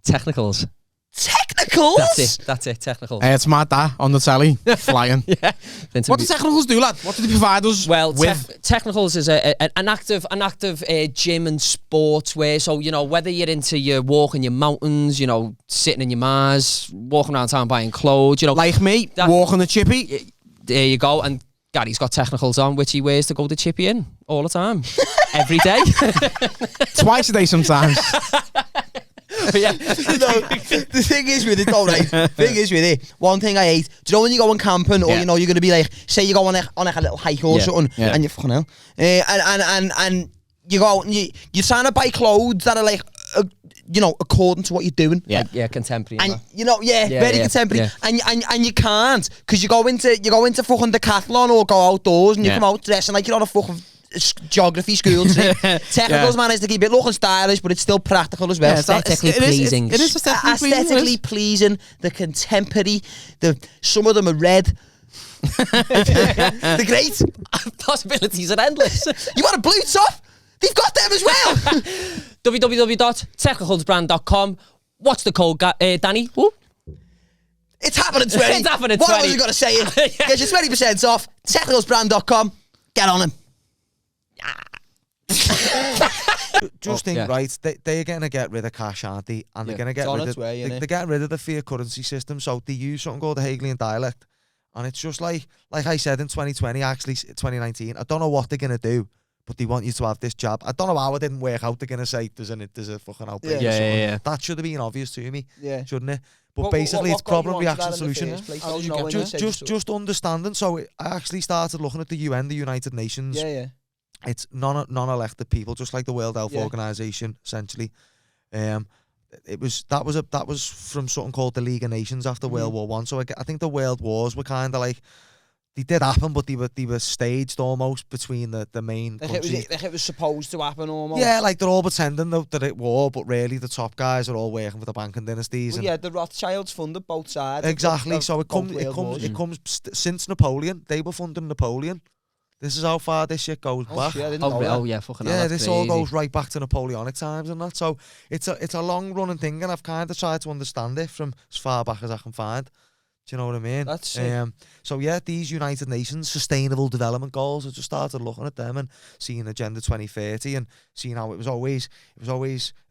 Technicals. Technicals? That's it, Technicals. It's mad that on the telly, flying. Yeah. What do Technicals do, lad? What do they provide us well, with? Technicals is an active gym and sports wear. So, you know, whether you're into your walking your mountains, you know, sitting in your Mars, walking around town buying clothes, you know. Like me, walking the chippy. There you go. And Gary's got Technicals on, which he wears to go to chippy in all the time. Every day. Twice a day sometimes. Yeah. The thing is with it though, right? Thing is with it, one thing I hate, do you know when you go on camping or you know you're gonna be like, say you go on like a little hike or something and you fucking hell, and you go and you're trying to buy clothes that are like you know, according to what you're doing. Yeah, yeah, contemporary. And you know, very contemporary. Yeah. And you can't, because you go into fucking Decathlon or go outdoors and you come out dressing like you're on a fucking geography school. Technicals managed to keep it looking stylish, but it's still practical as well. Aesthetically pleasing. It is aesthetically pleasing. The contemporary. Some of them are red. They're great. Possibilities are endless. You want a blue top? They've got them as well. www.technicalsbrand.com. What's the code, Danny? Woo? It's happening 20. It's happening 20. What else you got to say? Get you 20% off. Technicalsbrand.com. Get on him. Just think, right? They're going to get rid of cash, aren't they? And they're going to get rid of. They're getting rid of the fiat currency system. So they use something called the Hegelian dialect, and it's just like I said in 2020, actually 2019. I don't know what they're going to do, but they want you to have this jab. I don't know how it didn't work out. They're going to say there's a fucking outbreak. Yeah. That should have been obvious to me, shouldn't it? But What basically, it's problem, reaction, that solution. Just understanding. So I actually started looking at the UN, the United Nations. Yeah. It's non-elected people, just like the World Health Organization, essentially. That was from something called the League of Nations after World War One. So I think the World Wars were kind of like, they did happen, but they were staged almost between the main countries. It was supposed to happen almost. Yeah, like they're all pretending that it war, but really the top guys are all working for the banking dynasties. Well, the Rothschilds funded both sides. Exactly. So it comes since Napoleon. They were funding Napoleon. This is how far this shit goes back. Shit, I didn't know that. Yeah, fucking hell, this crazy. all goes right back to Napoleonic times and that. So it's a long running thing, and I've kind of tried to understand it from as far back as I can find. Do you know what I mean? That's sick. So these United Nations Sustainable Development Goals, I just started looking at them and seeing Agenda 2030 and seeing how it was always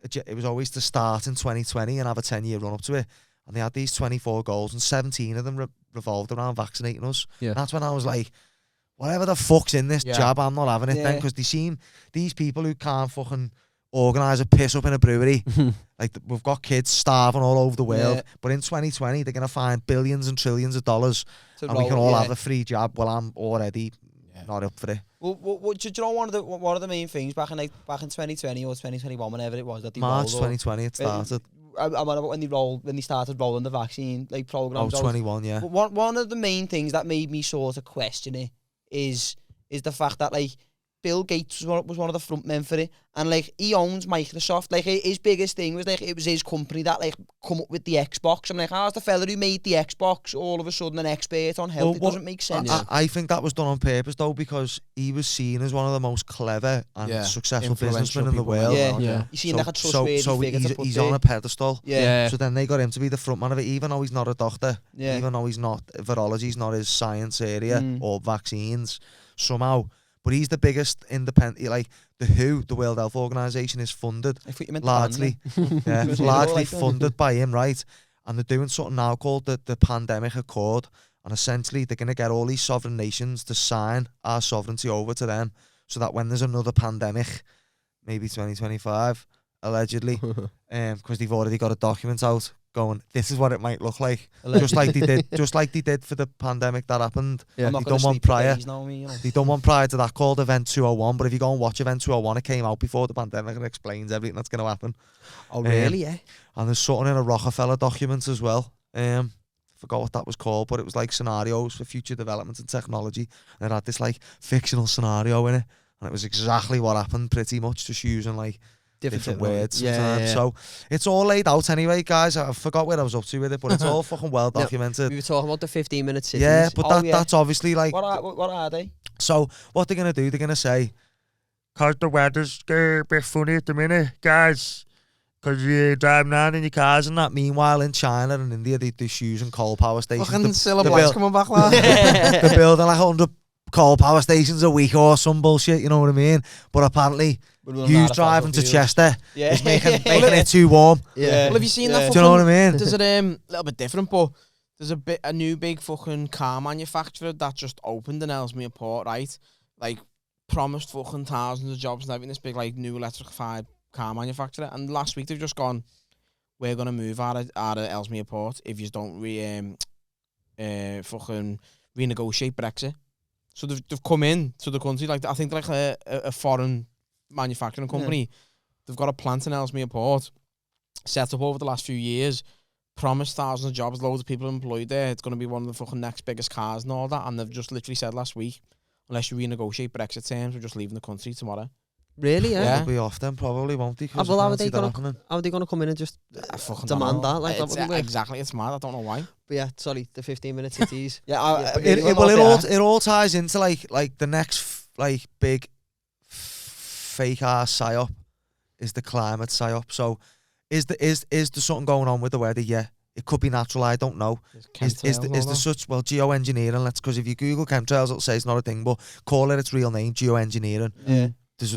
to start in 2020 and have a 10-year run up to it. And they had these 24 goals, and 17 of them revolved around vaccinating us. Yeah. And that's when I was like, whatever the fuck's in this jab, I'm not having it then, because they seem, these people who can't fucking organise a piss up in a brewery, like we've got kids starving all over the world, but in 2020 they're going to find billions and trillions of dollars and we can all have a free jab. Well, I'm already not up for it. Well, do you know one of the main things back in 2020 or 2021, whenever it was that they March rolled, 2020 it started. I'm on about when they started rolling the vaccine programs. 21, yeah. But one of the main things that made me sort of question it is the fact that Bill Gates was one of the front men for it, and he owns Microsoft. His biggest thing was it was his company that come up with the Xbox. I'm like, how's the fella who made the Xbox all of a sudden an expert on health? It doesn't make sense. I think that was done on purpose though, because he was seen as one of the most clever and successful businesmen in the world. Yeah. You seem like a trustworthy figure to put he's there. on a pedestal. Yeah. So then they got him to be the front man of it, even though he's not a doctor, even though he's not, virology's not his science area or vaccines somehow. But he's the biggest independent, the WHO, the World Health Organization, is funded largely, largely funded by him, right? And they're doing something now called the Pandemic Accord, and essentially they're going to get all these sovereign nations to sign our sovereignty over to them, so that when there's another pandemic, maybe 2025, allegedly, because they've already got a document out going, this is what it might look like, just like they did for the pandemic that happened. I'm They not done gonna one sleep for prior. days now, you know. They done one prior to that called Event 201. But if you go and watch Event 201, it came out before the pandemic and explains everything that's going to happen. Oh really? Yeah. And there's something in a Rockefeller document as well. Forgot what that was called, but it was like scenarios for future development and technology. And it had this fictional scenario in it, and it was exactly what happened, pretty much, just using different words sometimes. Yeah. So it's all laid out anyway, guys. I forgot where I was up to with it, but it's all fucking well documented. We were talking about the 15-minute cities. Yeah, but that's obviously What are they? So what they're going to do, they're going to say, because the weather's a bit funny at the minute, guys, because you're driving around in your cars and that. Meanwhile, in China and India, they're just using coal power stations. Fucking Cilla Black's coming back, lad. They're building 100 coal power stations a week or some bullshit, you know what I mean? But apparently, you driving to Chester is making it too warm. Yeah. Well, have you seen that? Do you know what I mean? There's a little bit different, but there's a new big fucking car manufacturer that just opened in Ellesmere Port, right? Promised fucking thousands of jobs and everything. This big new electrified car manufacturer, and last week they've just gone, we're gonna move out of Ellesmere Port if you don't fucking renegotiate Brexit. So they've come in to the country, I think they're a foreign manufacturing company. They've got a plant in Ellesmere Port, set up over the last few years, promised thousands of jobs, loads of people employed there. It's going to be one of the fucking next biggest cars and all that. And they've just literally said last week, unless you renegotiate Brexit terms, we're just leaving the country tomorrow. Really? Yeah. They'll be off then, probably, won't they? How are they going to come in and just demand that? That wouldn't work. Exactly, it's mad. I don't know why. But yeah, sorry, the 15-minute cities. It all ties into the next big fake ass psyop is the climate psyop. So is there something going on with the weather? Yeah. It could be natural, I don't know. Is there such, well, geoengineering, because if you Google chemtrails, it'll say it's not a thing, but call it its real name, geoengineering. Yeah. There's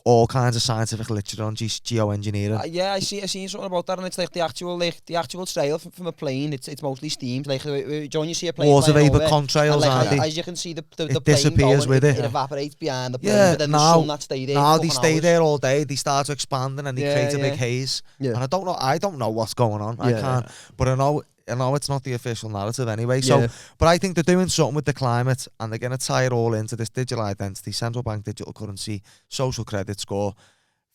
all kinds of scientific literature on geoengineering. Yeah, I seen something about that, and it's like the actual trail from a plane. It's mostly steam. Like John, you see a plane. Water flying vapor over, contrails, and, like, aren't they? As you can see, the It plane disappears going, with it. It evaporates behind the plane, Yeah, but then now, the sun that stay there. now they stay hours. there all day. They start to expand and they create a big haze. Yeah. And I don't know what's going on. I can't. But I know it's not the official narrative anyway. So, but I think they're doing something with the climate, and they're going to tie it all into this digital identity, central bank digital currency, social credit score,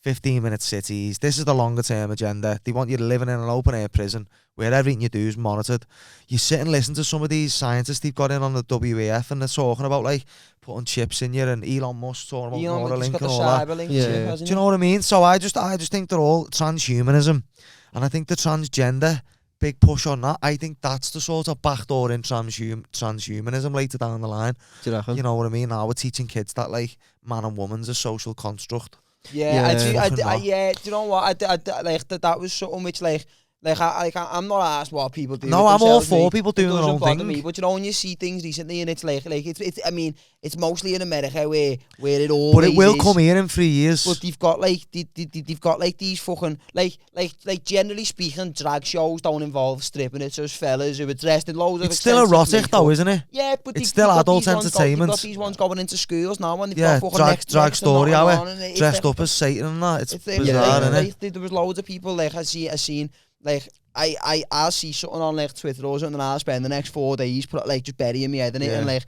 15-minute cities. This is the longer term agenda. They want you living in an open air prison where everything you do is monitored. You sit and listen to some of these scientists they've got in on the WEF, and they're talking about like putting chips in you, and Elon Musk talking about Neuralink and all that. Do you know what I mean? So I just think they're all transhumanism, and I think the transgender, big push on that. I think that's the sort of backdoor in transhumanism later down the line. Do you reckon? You know what I mean? Now we're teaching kids that like man and woman's a social construct. Yeah, yeah. Do you know what? That was something which I'm not asked what people do. No, I'm all for people doing their own thing. Me, but you know, when you see things recently, and it's it's. I mean, it's mostly in America where it all. But it will come here in 3 years. But they've got they've got these fucking like generally speaking, drag shows don't involve stripping. It's just fellas who are dressed in loads of. It's still erotic though, isn't it? Yeah, but it's still adult entertainment. They've got these ones going into schools now, and they've got fucking drag story hour, dressed up as Satan and that. It's bizarre, isn't it? There was loads of people like I seen. Like I'll see something on like Twitter or something, and I'll spend the next 4 days just burying my head in it. And like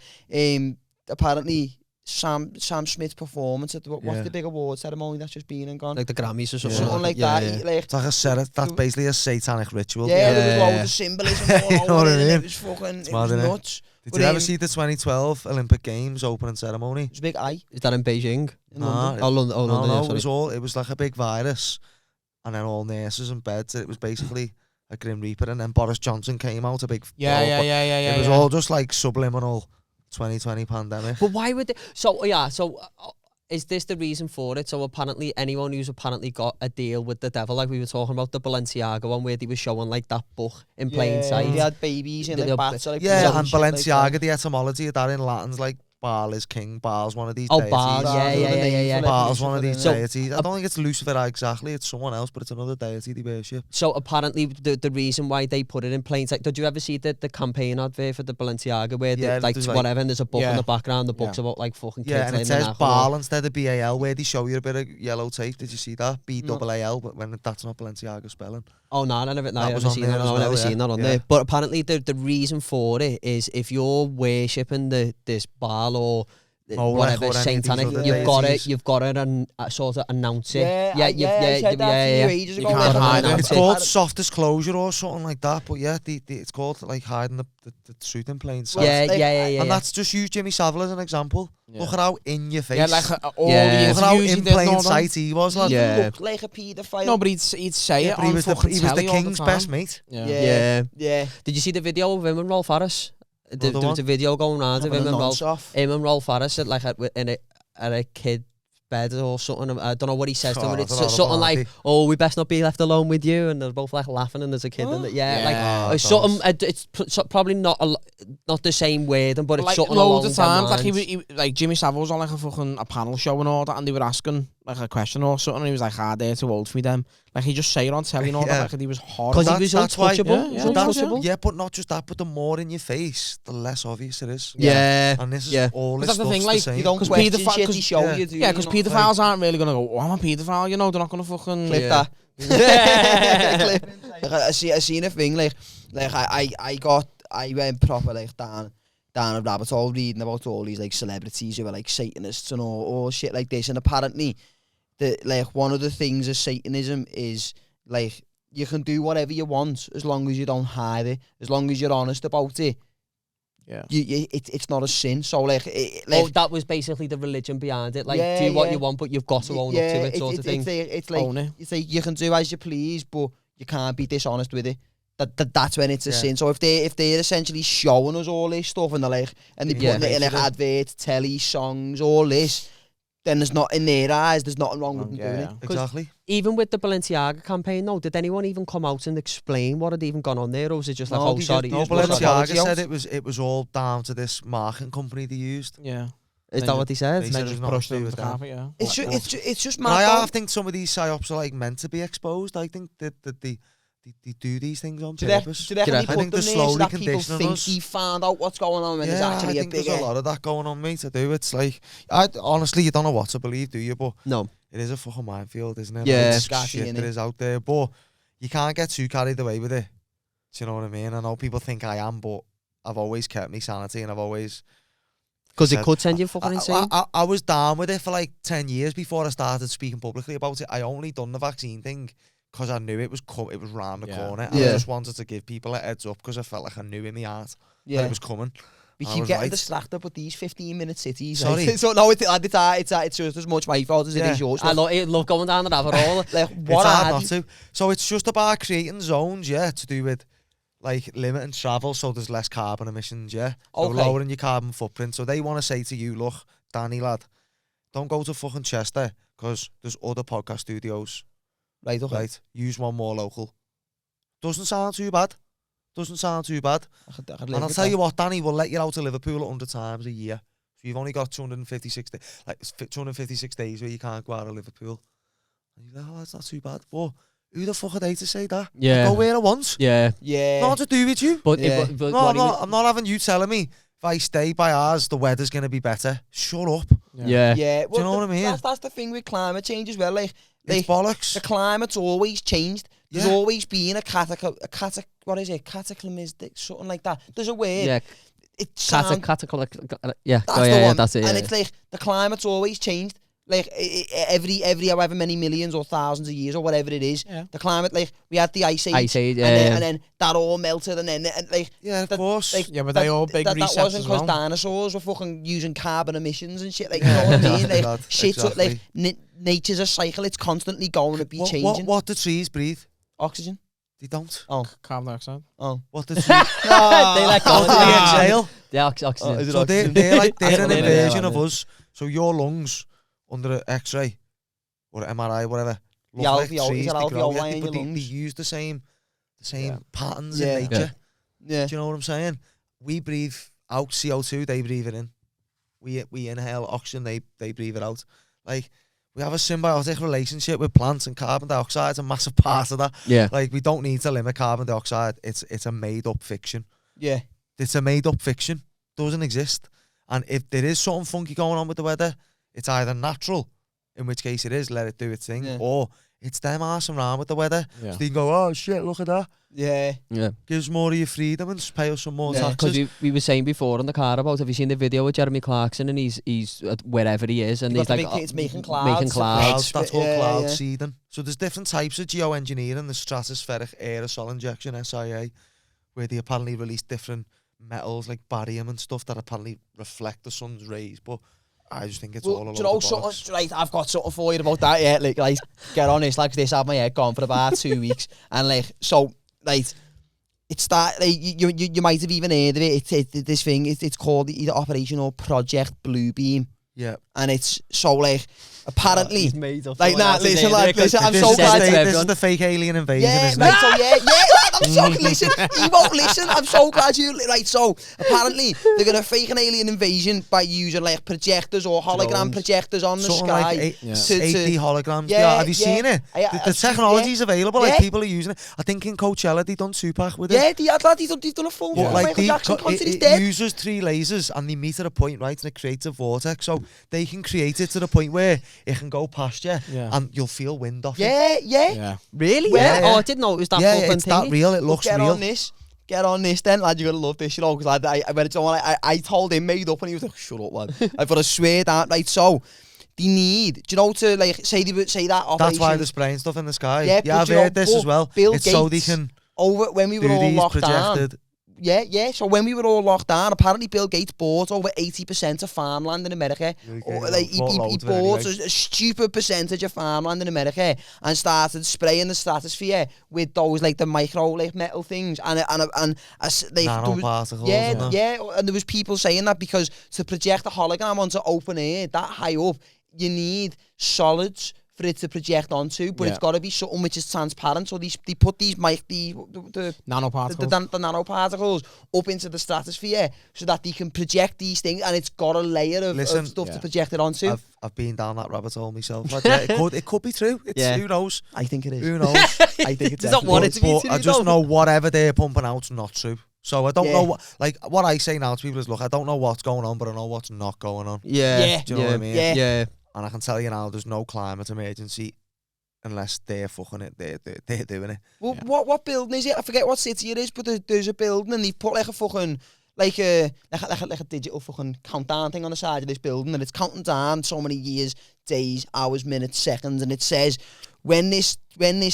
apparently Sam Smith's performance at what's the big award ceremony that's just been and gone, like the Grammys or something. Something like that. Like, it's like I said, that's basically a satanic ritual. Yeah, there was loads of symbolism all over it. It was fucking it was nuts. Did you ever see the 2012 Olympic Games opening ceremony? It was a big eye. Is that in Beijing? London. London. No, it was like a big virus. And then all nurses in beds. It was basically a Grim Reaper. And then Boris Johnson came out, a big... Yeah. It was all just like subliminal 2020 pandemic. But why would they... So is this the reason for it? So apparently anyone who's apparently got a deal with the devil, like we were talking about the Balenciaga one where they were showing like that book in plain sight. They had babies in their bats. And Balenciaga, the etymology of that in Latin's like Baal is king, Baal's one of these deities. Baal, yeah. Baal's one of these deities. I don't think it's Lucifer exactly, it's someone else, but it's another deity they worship. So apparently the reason why they put it in plain sight, did you ever see the campaign advert for the Balenciaga where whatever, and there's a book in the background, the book's about like fucking kids. Yeah, and it says Baal instead of B-A-L, where they show you a bit of yellow tape. Did you see that? B-A-A-L, but when that's not Balenciaga spelling. Oh no, I've never seen that on there. But apparently the reason for it is if you're worshipping this Baal or whatever satanic, you've got to sort of announce it. It's called soft disclosure or something like that. But it's called like hiding the truth in plain sight. And that's just use Jimmy Savile as an example. Look at how in your face. Yeah, like all the look at how in plain sight he was. Like. He looked like a paedophile. No, but he'd say it. He was the king's best mate. Yeah. Did you see the video of him and Rolf Harris? There was a video going around of him and Rolf Harris at a kid bed or something. I don't know what he says to him. It's something like, "Oh, we best not be left alone with you," and they're both like laughing. And there's a kid in it. It's something. It's probably not the same word, but it's like something loads of times. Like he like Jimmy Savile was on like a panel show and all that, and they were asking like a question or something, and he was like, they're too old for me, them. Like he just say it on telly and all that, like he was horrible. Because he was untouchable. Yeah, but not just that, but the more in your face, the less obvious it is. Yeah. And this is all this stuff's the same. You don't question shit he show you, do you? Yeah, because paedophiles aren't really going to go, I'm a paedophile, you know, they're not going to fucking... Clip that. Like, I seen a thing, like I went proper like down a rabbit hole reading about all these like celebrities who are like Satanists and all shit like this, and apparently one of the things of Satanism is like you can do whatever you want as long as you don't hide it, as long as you're honest about it. Yeah, it's not a sin. So that was basically the religion behind it. Like do what you want, but you've got to own up to it, sort of thing. It's like you can do as you please, but you can't be dishonest with it. That's when it's a sin. So if they're essentially showing us all this stuff and they're putting it in like adverts, telly, songs, all this, then there's not, in their eyes, there's nothing wrong with them doing it. Exactly. Even with the Balenciaga campaign, no, did anyone even come out and explain what had even gone on there, or was it just like, sorry? No, Balenciaga said it was all down to this marketing company they used. Yeah. Is that what they said? They said just brushed over the carpet, yeah. It's just mad. I half think some of these psyops are like meant to be exposed. I think that they do these things on purpose. Do they put them there so that people think he found out what's going on when there's actually I think there's a lot of that going on, mate, to do. It's like, honestly, you don't know what to believe, do you? But no. It is a fucking minefield, isn't it? Yeah. Like, shit that is out there. But you can't get too carried away with it. Do you know what I mean? I know people think I am, but I've always kept me sanity, and I've always... Because it could send you fucking insane. I was down with it for like 10 years before I started speaking publicly about it. I only done the vaccine thing because I knew it was round the corner. And I just wanted to give people a heads up because I felt like I knew in my heart that it was coming. We keep getting distracted with these 15-minute cities. Sorry. So no, it's just as much my fault as it is yours. I love going down the rabbit hole. Like, what it's hard not to. So it's just about creating zones, to do with like limiting travel so there's less carbon emissions, So lowering your carbon footprint. So they want to say to you, look, Danny lad, don't go to fucking Chester because there's other podcast studios. Right, okay. Right, use one more local. Doesn't sound too bad. And I'll tell you what, Danny, we'll let you out to Liverpool 100 times a year. So you've only got 256 days, like 256 days where you can't go out of Liverpool. And you're like, that's not too bad. But who the fuck are they to say that? Yeah. I go where I want. Yeah. Nothing to do with you. But, no, I'm not having you telling me if I stay by ours, the weather's going to be better. Shut up. Yeah. Well, do you know what I mean? That's the thing with climate change as well. Like it's bollocks. The climate's always changed. There's always been a cataclysmic, something like that. There's a word. Yeah. It's yeah. That's it. And it's like the climate's always changed. Like every however many millions or thousands of years or whatever it is, the climate, like we had the ice age, and then that all melted, and then like of course, like, but they all big resets that wasn't because dinosaurs were fucking using carbon emissions and shit, like, you know what I mean? Like shit, exactly. Like nature's a cycle; it's constantly going to be changing. What do trees breathe? Oxygen. They don't. Oh, carbon dioxide. Oh, what the trees? They like they exhale. The oxygen. So they're an inversion of us. So your lungs under an X-ray or an MRI, whatever, look like trees. They use the same patterns in nature. Yeah. Do you know what I'm saying? We breathe out CO2, they breathe it in. We inhale oxygen, they breathe it out. Like, we have a symbiotic relationship with plants, and carbon dioxide is a massive part of that. Yeah. Like, we don't need to limit carbon dioxide. It's a made-up fiction. Yeah. It's a made-up fiction. Doesn't exist. And if there is something funky going on with the weather, it's either natural, in which case it is, let it do its thing, or it's them arsing around with the weather. So you can go, oh shit, look at that. Yeah. Gives more of your freedom and pay us some more taxes. Because we were saying before on the car about, have you seen the video with Jeremy Clarkson, and he's wherever he is, and he's like, it's making clouds. That's called cloud seeding. So there's different types of geoengineering. The stratospheric aerosol injection, SIA, where they apparently release different metals like barium and stuff that apparently reflect the sun's rays, but I just think it's all a lot of bollocks. Right, I've got something for you about that, like, get on this, like this, I have my head gone for about 2 weeks, and like, so, like, it's that, like, you might have even heard of it, this thing, it's called either Operation or Project Bluebeam. Yeah. And it's so, like, apparently, like, listen, I'm so glad. This is the fake alien invasion, isn't it? So I'm so listen. He won't listen. I'm so glad you. Right, so apparently they're gonna fake an alien invasion by using like projectors or hologram projectors on the sky. Like 80 holograms. Yeah, have you seen it? The technology's available. Like people are using it. I think in Coachella they done Tupac with it. Yeah, they've done a full. Like Michael Jackson concert. He's it dead. uses 3 lasers and they meet at a point, right, and it creates a vortex. So they can create it to the point where it can go past you and you'll feel wind off it. Yeah. Really? Yeah. Oh, I didn't know it was that fucking thing. It's that real. It looks real. Get on this then, lad. You're gonna love this, you know, because I told him made up and he was like, shut up, lad. I've got to swear that, right? So they need, do you know, to like say that operation. That's why they're spraying stuff in the sky. Yeah, I've heard this as well. Bill it's Gates, so they can over when we were all locked down. Yeah. So when we were all locked down, apparently Bill Gates bought over 80% of farmland in America. He bought a stupid percentage of farmland in America and started spraying the stratosphere with those like the micro like metal things and nanoparticles. Yeah. And there was people saying that because to project a hologram onto open air that high up you need solids for it to project onto, but it's got to be something which is transparent. So they put these the nanoparticles, the nanoparticles up into the stratosphere so that they can project these things, and it's got a layer of stuff to project it onto. I've been down that rabbit hole myself. Like, it could be true. Who knows? I think it is. Who knows? I think it's not want it to be true. I just know whatever they're pumping out's not true. So I don't know what I say now to people is, look, I don't know what's going on, but I know what's not going on. Do you know what I mean? Yeah. And I can tell you now, there's no climate emergency unless they're fucking it. They're doing it. Well, what building is it? I forget what city it is, but there's a building and they've put like a fucking like a digital fucking countdown thing on the side of this building, and it's counting down so many years, days, hours, minutes, seconds, and it says when this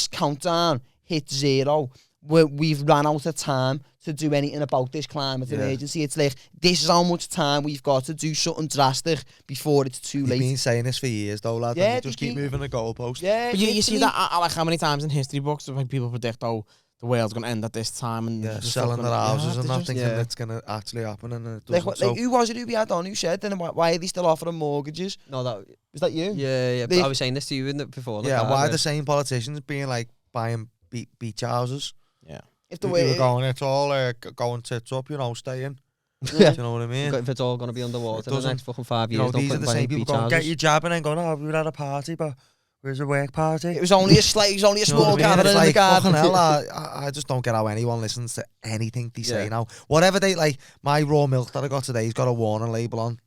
countdown hits 0, we've run out of time to do anything about this climate emergency. It's like, this is how much time we've got to do something drastic before it's too late. You've been saying this for years though, lad. Yeah, just keep moving the goalpost. Yeah, but you see that like how many times in history books like people predict, the world's going to end at this time, and selling their houses and not thinking it's going to actually happen, and it doesn't. Like, who was it who we had on who said, then why are they still offering mortgages? No, was that you? Yeah. But I was saying this to you before. Why are the same politicians being like buying beach houses? Yeah. If the way going, it's all going tits up, staying. Do you know what I mean? If it's all going to be underwater in the next fucking 5 years, these are the same people going, get your jab, and then going, we were at a party, but where's a work party? It was only a small gathering in the garden. Fucking hell, I just don't get how anyone listens to anything they say now. Whatever they like, my raw milk that I got today has got a warning label on,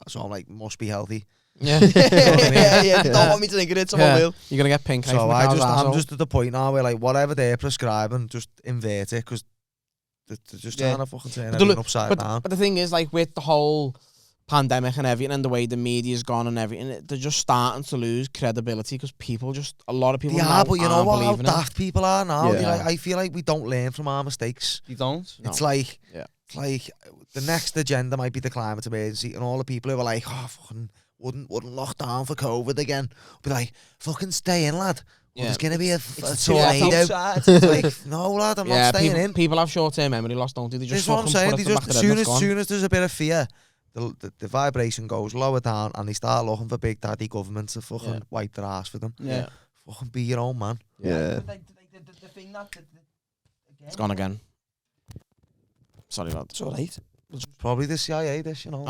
so I'm like, must be healthy. Yeah. Don't want me to think of it, someone will. You're gonna get pink eye. So I'm just at the point now where, like, whatever they're prescribing, just invert it, because they're just trying to fucking turn everything upside down. But the thing is, like, with the whole pandemic and everything, and the way the media's gone and everything, they're just starting to lose credibility, because a lot of people but you know what? How daft daft people are now. I feel like we don't learn from our mistakes. You don't? It's like the next agenda might be the climate emergency, and all the people who are like, fucking wouldn't lock down for COVID again, be like, fucking stay in, lad. There's going to be a tornado. Like, no, lad, I'm not staying in. People have short-term memory loss, don't they? They just fucking put it back. As soon as there's a bit of fear, the vibration goes lower down, and they start looking for big daddy government to fucking wipe their ass for them. Yeah. Fucking be your own man. Yeah. The thing it's gone again. Sorry, lad. It's alright. It's probably the CIA, this, I know.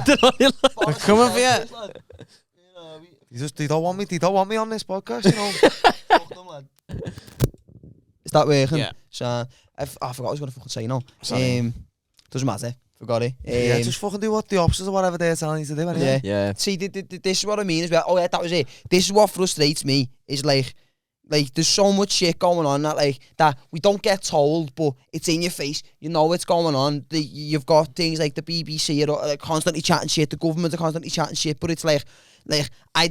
They're coming for you. They don't want me on this podcast, Is that working? Yeah. So, I forgot what I was going to fucking say, doesn't matter. Forgot it. Just fucking do what the opposite of whatever they're telling you to do, anyway. Yeah. See, this is what I mean as well. Oh, yeah, that was it. This is what frustrates me, is like there's so much shit going on that we don't get told, but it's in your face. You know what's going on. You've got things like the BBC are constantly chatting shit, the government are constantly chatting shit, but it's like I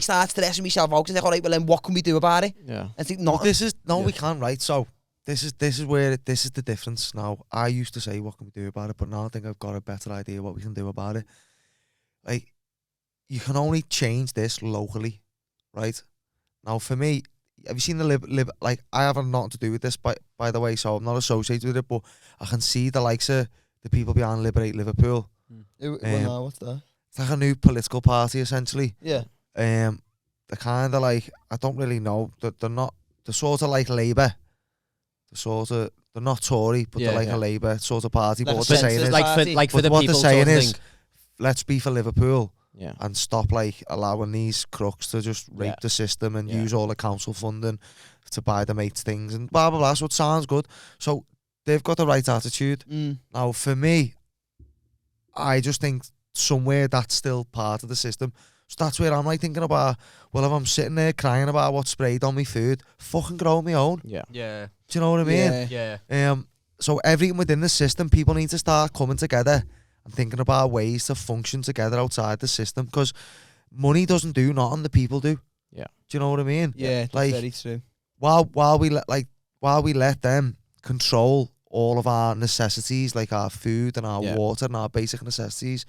start stressing myself out, because I'm like, all right, well then what can we do about it? Yeah. I think we can, right? So this is the difference now. I used to say, what can we do about it? But now I think I've got a better idea what we can do about it. Like, you can only change this locally, right? Now, for me, have you seen the like, I have nothing to do with this, by the way, so I'm not associated with it, but I can see the likes of the people behind Liberate Liverpool. What's that? It's like a new political party, essentially. Yeah. They're kind of like, I don't really know, they're sort of like Labour. They're not Tory, but they're like a Labour sort of party. But what they're saying is, what they're saying is, let's be for Liverpool. Yeah. And stop like allowing these crooks to just rape the system and use all the council funding to buy the mates things and blah blah blah. So it sounds good. So they've got the right attitude. Now for me, I just think somewhere that's still part of the system. So that's where I'm like thinking about, well, if I'm sitting there crying about what's sprayed on my food, fucking grow my own. Yeah. Do you know what I mean? Yeah. So everything within the system, people need to start coming together and thinking about ways to function together outside the system, because money doesn't do nothing, the people do. Yeah. Do you know what I mean? Yeah, that's like, very true. While we let them control all of our necessities, like our food and our water and our basic necessities,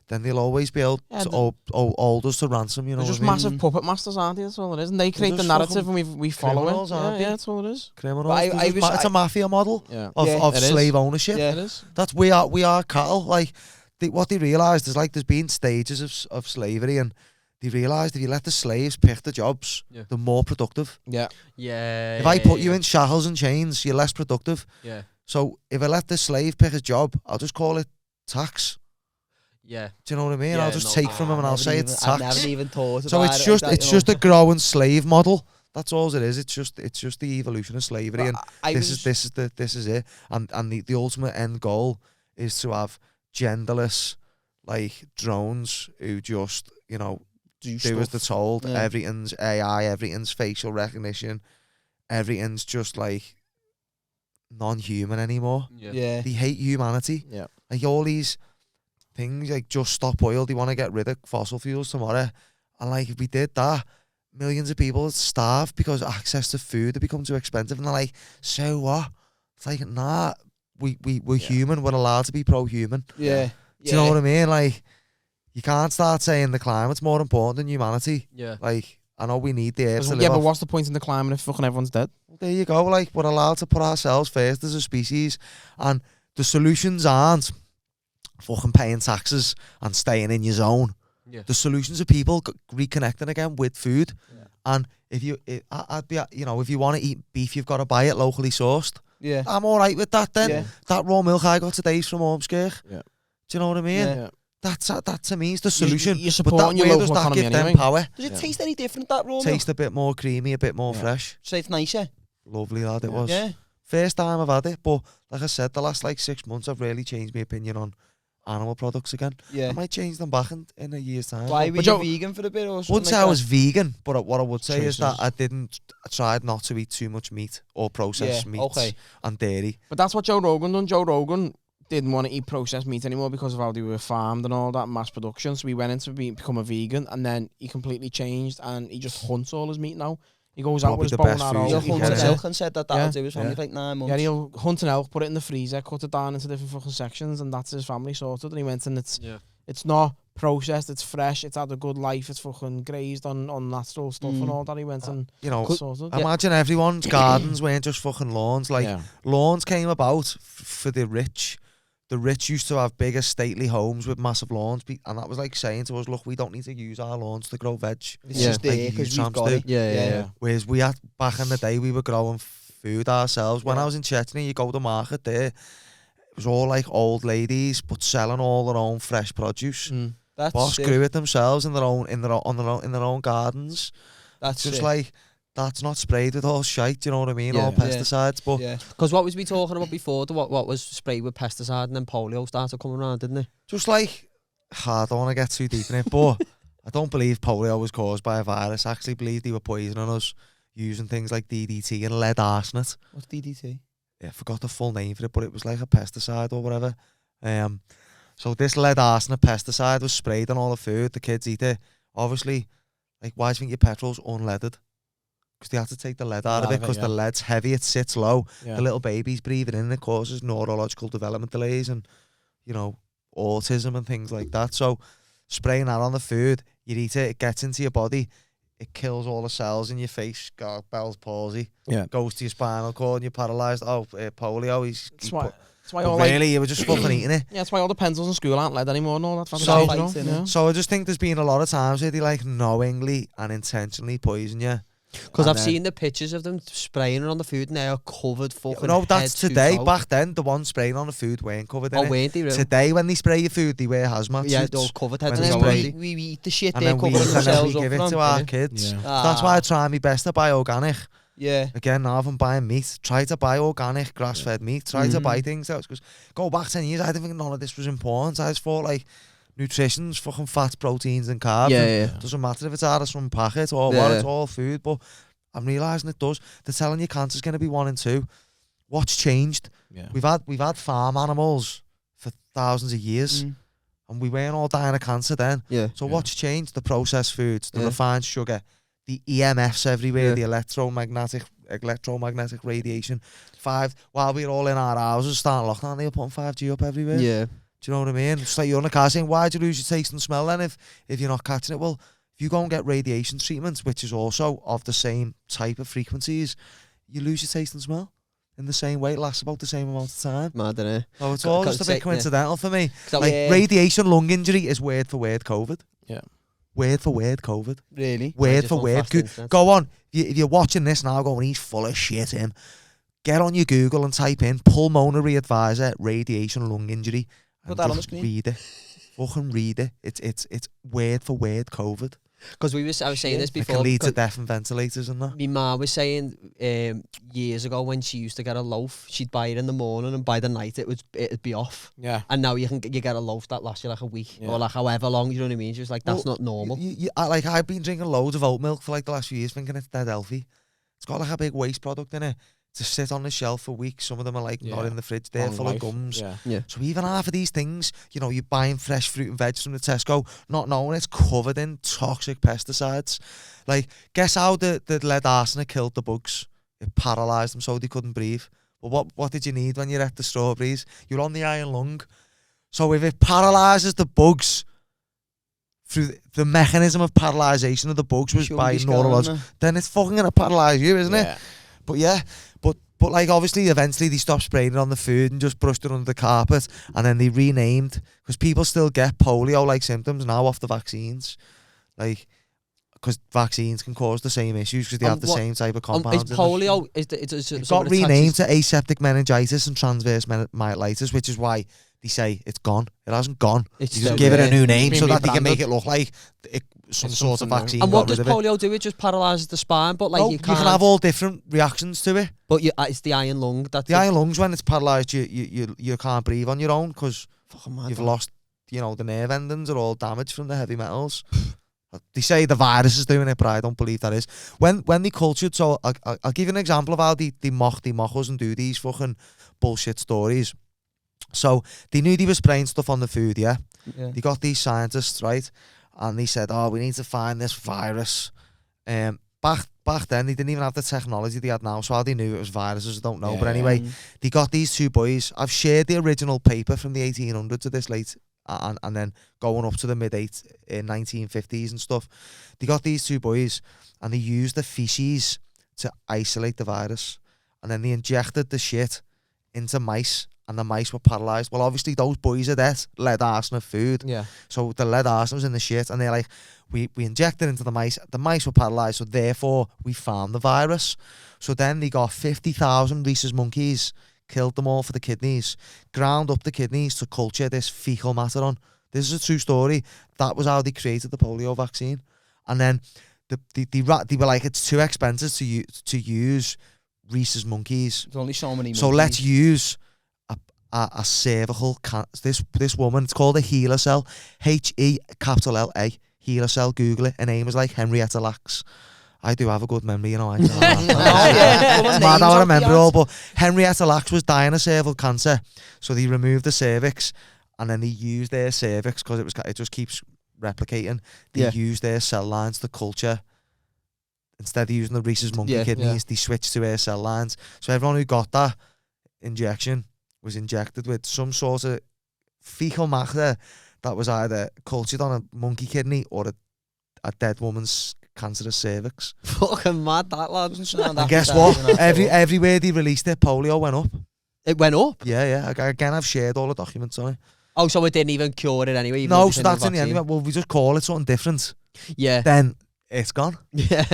then they'll always be able to hold us to ransom, you know. They're just massive puppet masters, aren't they? That's all it is. And they create the narrative and we follow it. Yeah, that's all it is. Criminals. It's a mafia model of slave ownership. Yeah, it is. That's we are cattle. Like what they realised is, like, there's been stages of slavery, and they realised if you let the slaves pick the jobs, they're more productive. Yeah. Yeah. If I put you in shackles and chains, you're less productive. Yeah. So if I let the slave pick his job, I'll just call it tax. Yeah. Do you know what I mean? Yeah, I'll just take from him and I'll say it's tax. I never even thought So about it's it just like that, it's just a growing slave model. That's all it is. It's just the evolution of slavery, and this is it. And the ultimate end goal is to have genderless, like, drones who just, you know, do as they're told. Yeah. Everything's AI, everything's facial recognition, everything's just like non-human anymore. Yeah. They hate humanity. Yeah. Like all these things, like just stop oil. They want to get rid of fossil fuels tomorrow. And like if we did that, millions of people would starve because access to food had become too expensive. And they're like, so what? It's like, nah, we're human. We're allowed to be pro-human. Yeah. Do you know what I mean? Like, you can't start saying the climate's more important than humanity. Yeah. Like, I know we need the earth to live Yeah, but off. what's the point in the climate if fucking everyone's dead? Well, there you go. Like, we're allowed to put ourselves first as a species. And the solutions aren't fucking paying taxes and staying in your zone. Yeah. The solutions are people reconnecting again with food. Yeah. And if you want to eat beef, you've got to buy it locally sourced. Yeah. I'm all right with that then. Yeah. That raw milk I got today is from Ormskirk. Yeah. Do you know what I mean? Yeah. That to me is the solution. You're supporting your local economy give anyway. them power? Does it taste any different, that raw milk? Taste a bit more creamy, a bit more fresh. So it's nicer? Lovely, lad, it was. Yeah. First time I've had it, but like I said, the last like 6 months I've really changed my opinion on animal products again. Yeah. I might change them back in a year's time. Why were you vegan for a bit or something? Wouldn't say I was vegan, but what I would say is that I tried not to eat too much meat or processed meats and dairy. But that's what Joe Rogan done. Joe Rogan didn't want to eat processed meat anymore because of how they were farmed and all that mass production. So he went into become a vegan, and then he completely changed and he just hunts all his meat now. He goes out with his bow and arrow. He'll hunt an elk and said that'll do his family for like 9 months. Yeah, he'll hunt an elk, put it in the freezer, cut it down into different fucking sections, and that's his family sorted. And he went and it's not processed, it's fresh, it's had a good life, it's fucking grazed on natural stuff and all that. He went and sorted. Imagine everyone's gardens weren't just fucking lawns. Like lawns came about for the rich. The rich used to have bigger stately homes with massive lawns, and that was like saying to us, look, we don't need to use our lawns to grow veg. It's just there because we've got it. Yeah. Whereas we had, back in the day, we were growing food ourselves. When I was in Chechnya, you go to the market there, it was all like old ladies, but selling all their own fresh produce. Boss grew it themselves in their own gardens. That's just like, that's not sprayed with all shite, you know what I mean? All pesticides, but because what was we talking about before? What was sprayed with pesticide, and then polio started coming around, didn't it? Just like, I don't want to get too deep in it, but I don't believe polio was caused by a virus. I actually believe they were poisoning us using things like DDT and lead arsenate. What's DDT? Yeah, I forgot the full name for it, but it was like a pesticide or whatever. So this lead arsenate pesticide was sprayed on all the food. The kids eat it. Obviously, like, why do you think your petrol's unleaded? Because they had to take the lead out of it because the lead's heavy, it sits low. The little baby's breathing in, it causes neurological development delays and, you know, autism and things like that. So spraying that on the food, you eat it, it gets into your body, it kills all the cells in your face, got Bell's palsy, goes to your spinal cord and you're paralysed. Oh, polio, that's why all really, you were just fucking eating it. Yeah, that's why all the pencils in school aren't lead anymore and all that. So I just think there's been a lot of times where they like knowingly and intentionally poison you. Because I've seen the pictures of them spraying it on the food and they are covered fucking no, that's today. Back then, the ones spraying on the food weren't covered in it. Weren't they really? Today, when they spray your food, they wear hazmat suits. Yeah, they're covered heads and then we eat the shit they're covering themselves up. And then we give it to our kids. That's why I try my best to buy organic. Yeah. Again, now I'm buying meat. Try to buy organic, grass-fed meat. Try to buy things else. Because go back 10 years, I didn't think none of this was important. I just thought, like, nutrition's fucking fats, proteins and carbs. Yeah. Doesn't matter if it's out of some packet or what, it's all food. But I'm realising it does. They're telling you cancer's going to be 1 in 2. What's changed? Yeah. We've had farm animals for thousands of years, and we weren't all dying of cancer then. Yeah. So what's changed? The processed foods, the refined sugar, the EMFs everywhere, the electromagnetic radiation. While we're all in our houses starting lockdown, they were putting 5G up everywhere. Yeah. Do you know what I mean? It's like you're in the car saying, why'd you lose your taste and smell then if you're not catching it? Well, if you go and get radiation treatment, which is also of the same type of frequencies, you lose your taste and smell in the same way. It lasts about the same amount of time. Mad, innit? So it's all just a bit coincidental for me. Like, radiation lung injury is word for word COVID. Yeah. Word for word COVID. Really? Word for word. Go on. If you're watching this now going, he's full of shit, him. Get on your Google and type in pulmonary advisor, radiation lung injury. Put that on the screen. Read it. Fucking read it. It's word for word COVID. Because I was saying this before. It can lead to death and ventilators and that. My mum was saying years ago when she used to get a loaf, she'd buy it in the morning and by the night it'd be off. Yeah. And now you get a loaf that lasts you like a week or like however long. You know what I mean? She was like, that's not normal. I've been drinking loads of oat milk for like the last few years, thinking it's dead healthy. It's got like a big waste product in it. To sit on the shelf for weeks. Some of them are like not in the fridge. They're full of gums. Yeah. So even half of these things, you know, you're buying fresh fruit and veg from the Tesco, not knowing it's covered in toxic pesticides. Like, guess how the lead arsenic killed the bugs? It paralysed them so they couldn't breathe. But what did you need when you're at the strawberries? You're on the iron lung. So if it paralyses the bugs through the mechanism of paralysation of the bugs was by neurological, then it's fucking going to paralyse you, isn't it? But yeah, but like obviously eventually they stopped spraying it on the food and just brushed it under the carpet, and then they renamed, because people still get polio-like symptoms now off the vaccines, like because vaccines can cause the same issues because they have the same type of compounds. Is polio? It got renamed to aseptic meningitis and transverse myelitis, which is why they say it's gone. It hasn't gone. You just give it a new name so that they can make it look like some sort of vaccine. And what does polio do? It just paralyses the spine, but like you can have all different reactions to it. But it's the iron lung. The iron lungs, when it's paralysed, you can't breathe on your own because you've lost, you know, the nerve endings are all damaged from the heavy metals. They say the virus is doing it, but I don't believe that is. When they cultured, so I'll give you an example of how they mock us and do these fucking bullshit stories. So they knew they were spraying stuff on the food, yeah? They got these scientists, right? And they said, we need to find this virus. Back then, they didn't even have the technology they had now, so how they knew it was viruses, I don't know. But anyway, they got these two boys. I've shared the original paper from the 1800s to this late, and then going up to the mid-1950s and stuff. They got these two boys, and they used the feces to isolate the virus. And then they injected the shit into mice, and the mice were paralysed. Well, obviously, those boys are dead. Lead arsenic food. Yeah. So the lead arsenic was in the shit, and they're like, we injected into the mice. The mice were paralysed, so therefore we found the virus. So then they got 50,000 rhesus monkeys, killed them all for the kidneys, ground up the kidneys to culture this fecal matter on. This is a true story. That was how they created the polio vaccine. And then they were like, it's too expensive to use rhesus monkeys. There's only so many monkeys. So let's use a cervical this woman, it's called a HeLa cell, HeLa, HeLa cell. Google it. Her name is like Henrietta Lacks. I do have a good memory, you know. It's mad how I remember it all, but Henrietta Lacks was dying of cervical cancer, so they removed the cervix, and then they used their cervix because it just keeps replicating. They used their cell lines to culture. Instead of using the rhesus monkey kidneys, they switched to her cell lines. So everyone who got that injection was injected with some sort of fecal matter that was either cultured on a monkey kidney or a dead woman's cancerous cervix. Fucking mad, that lad. And guess what? Everywhere they released it, polio went up. It went up? Yeah. Again, I've shared all the documents on it. Oh, so it didn't even cure it anyway? No, so that's in the end. Well, we just call it something different. Yeah. Then it's gone. Yeah.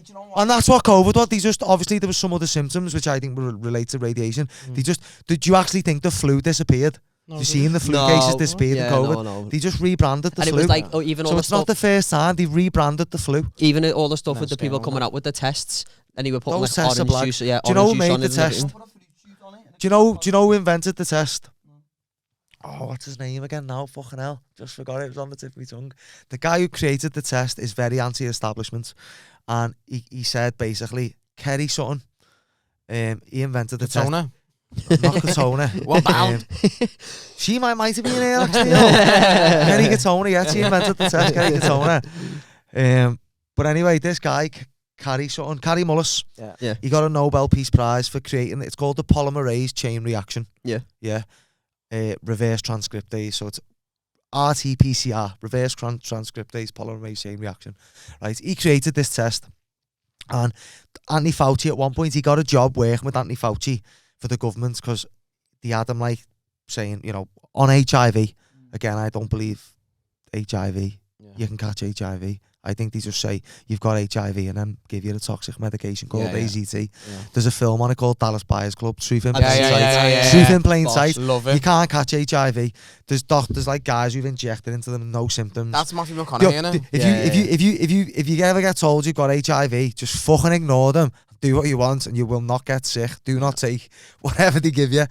You know what? And that's what COVID was. They just, obviously there was some other symptoms which I think were related to radiation. Did you actually think the flu disappeared? No, you seen the flu cases disappeared in COVID? No. They just rebranded the flu. And it was like, even all so the it's not the first time they've rebranded the flu. Even all the stuff with the people coming out with the tests, and he were putting those like orange juice. Yeah, do you know who made the test? Do you know who invented the test? Oh, what's his name again now? Fucking hell. Just forgot it. It was on the tip of my tongue. The guy who created the test is very anti-establishment. And he said, basically, Kerry Sutton, he invented the test. Not Katona. What bound? She might have been here, actually. Kerry Katona, yeah. She invented the test, Kerry Katona. But anyway, this guy, Kary Mullis, he got a Nobel Peace Prize for creating, it's called the polymerase chain reaction. Yeah. Reverse transcriptase, so it's RT-PCR, reverse transcriptase polymerase chain reaction. Right, he created this test, and Anthony Fauci at one point he got a job working with Anthony Fauci for the government because they had him like saying, you know, on HIV. Again, I don't believe HIV you can catch HIV. I think they just say you've got HIV and then give you the toxic medication called AZT. There's a film on it called Dallas Buyers Club. Truth in plain sight. Truth in plain sight. Love it. You can't catch HIV. There's doctors like guys who've injected into them, no symptoms. That's Matthew McConaughey. If you ever get told you've got HIV, just fucking ignore them. Do what you want, and you will not get sick. Do not take whatever they give you.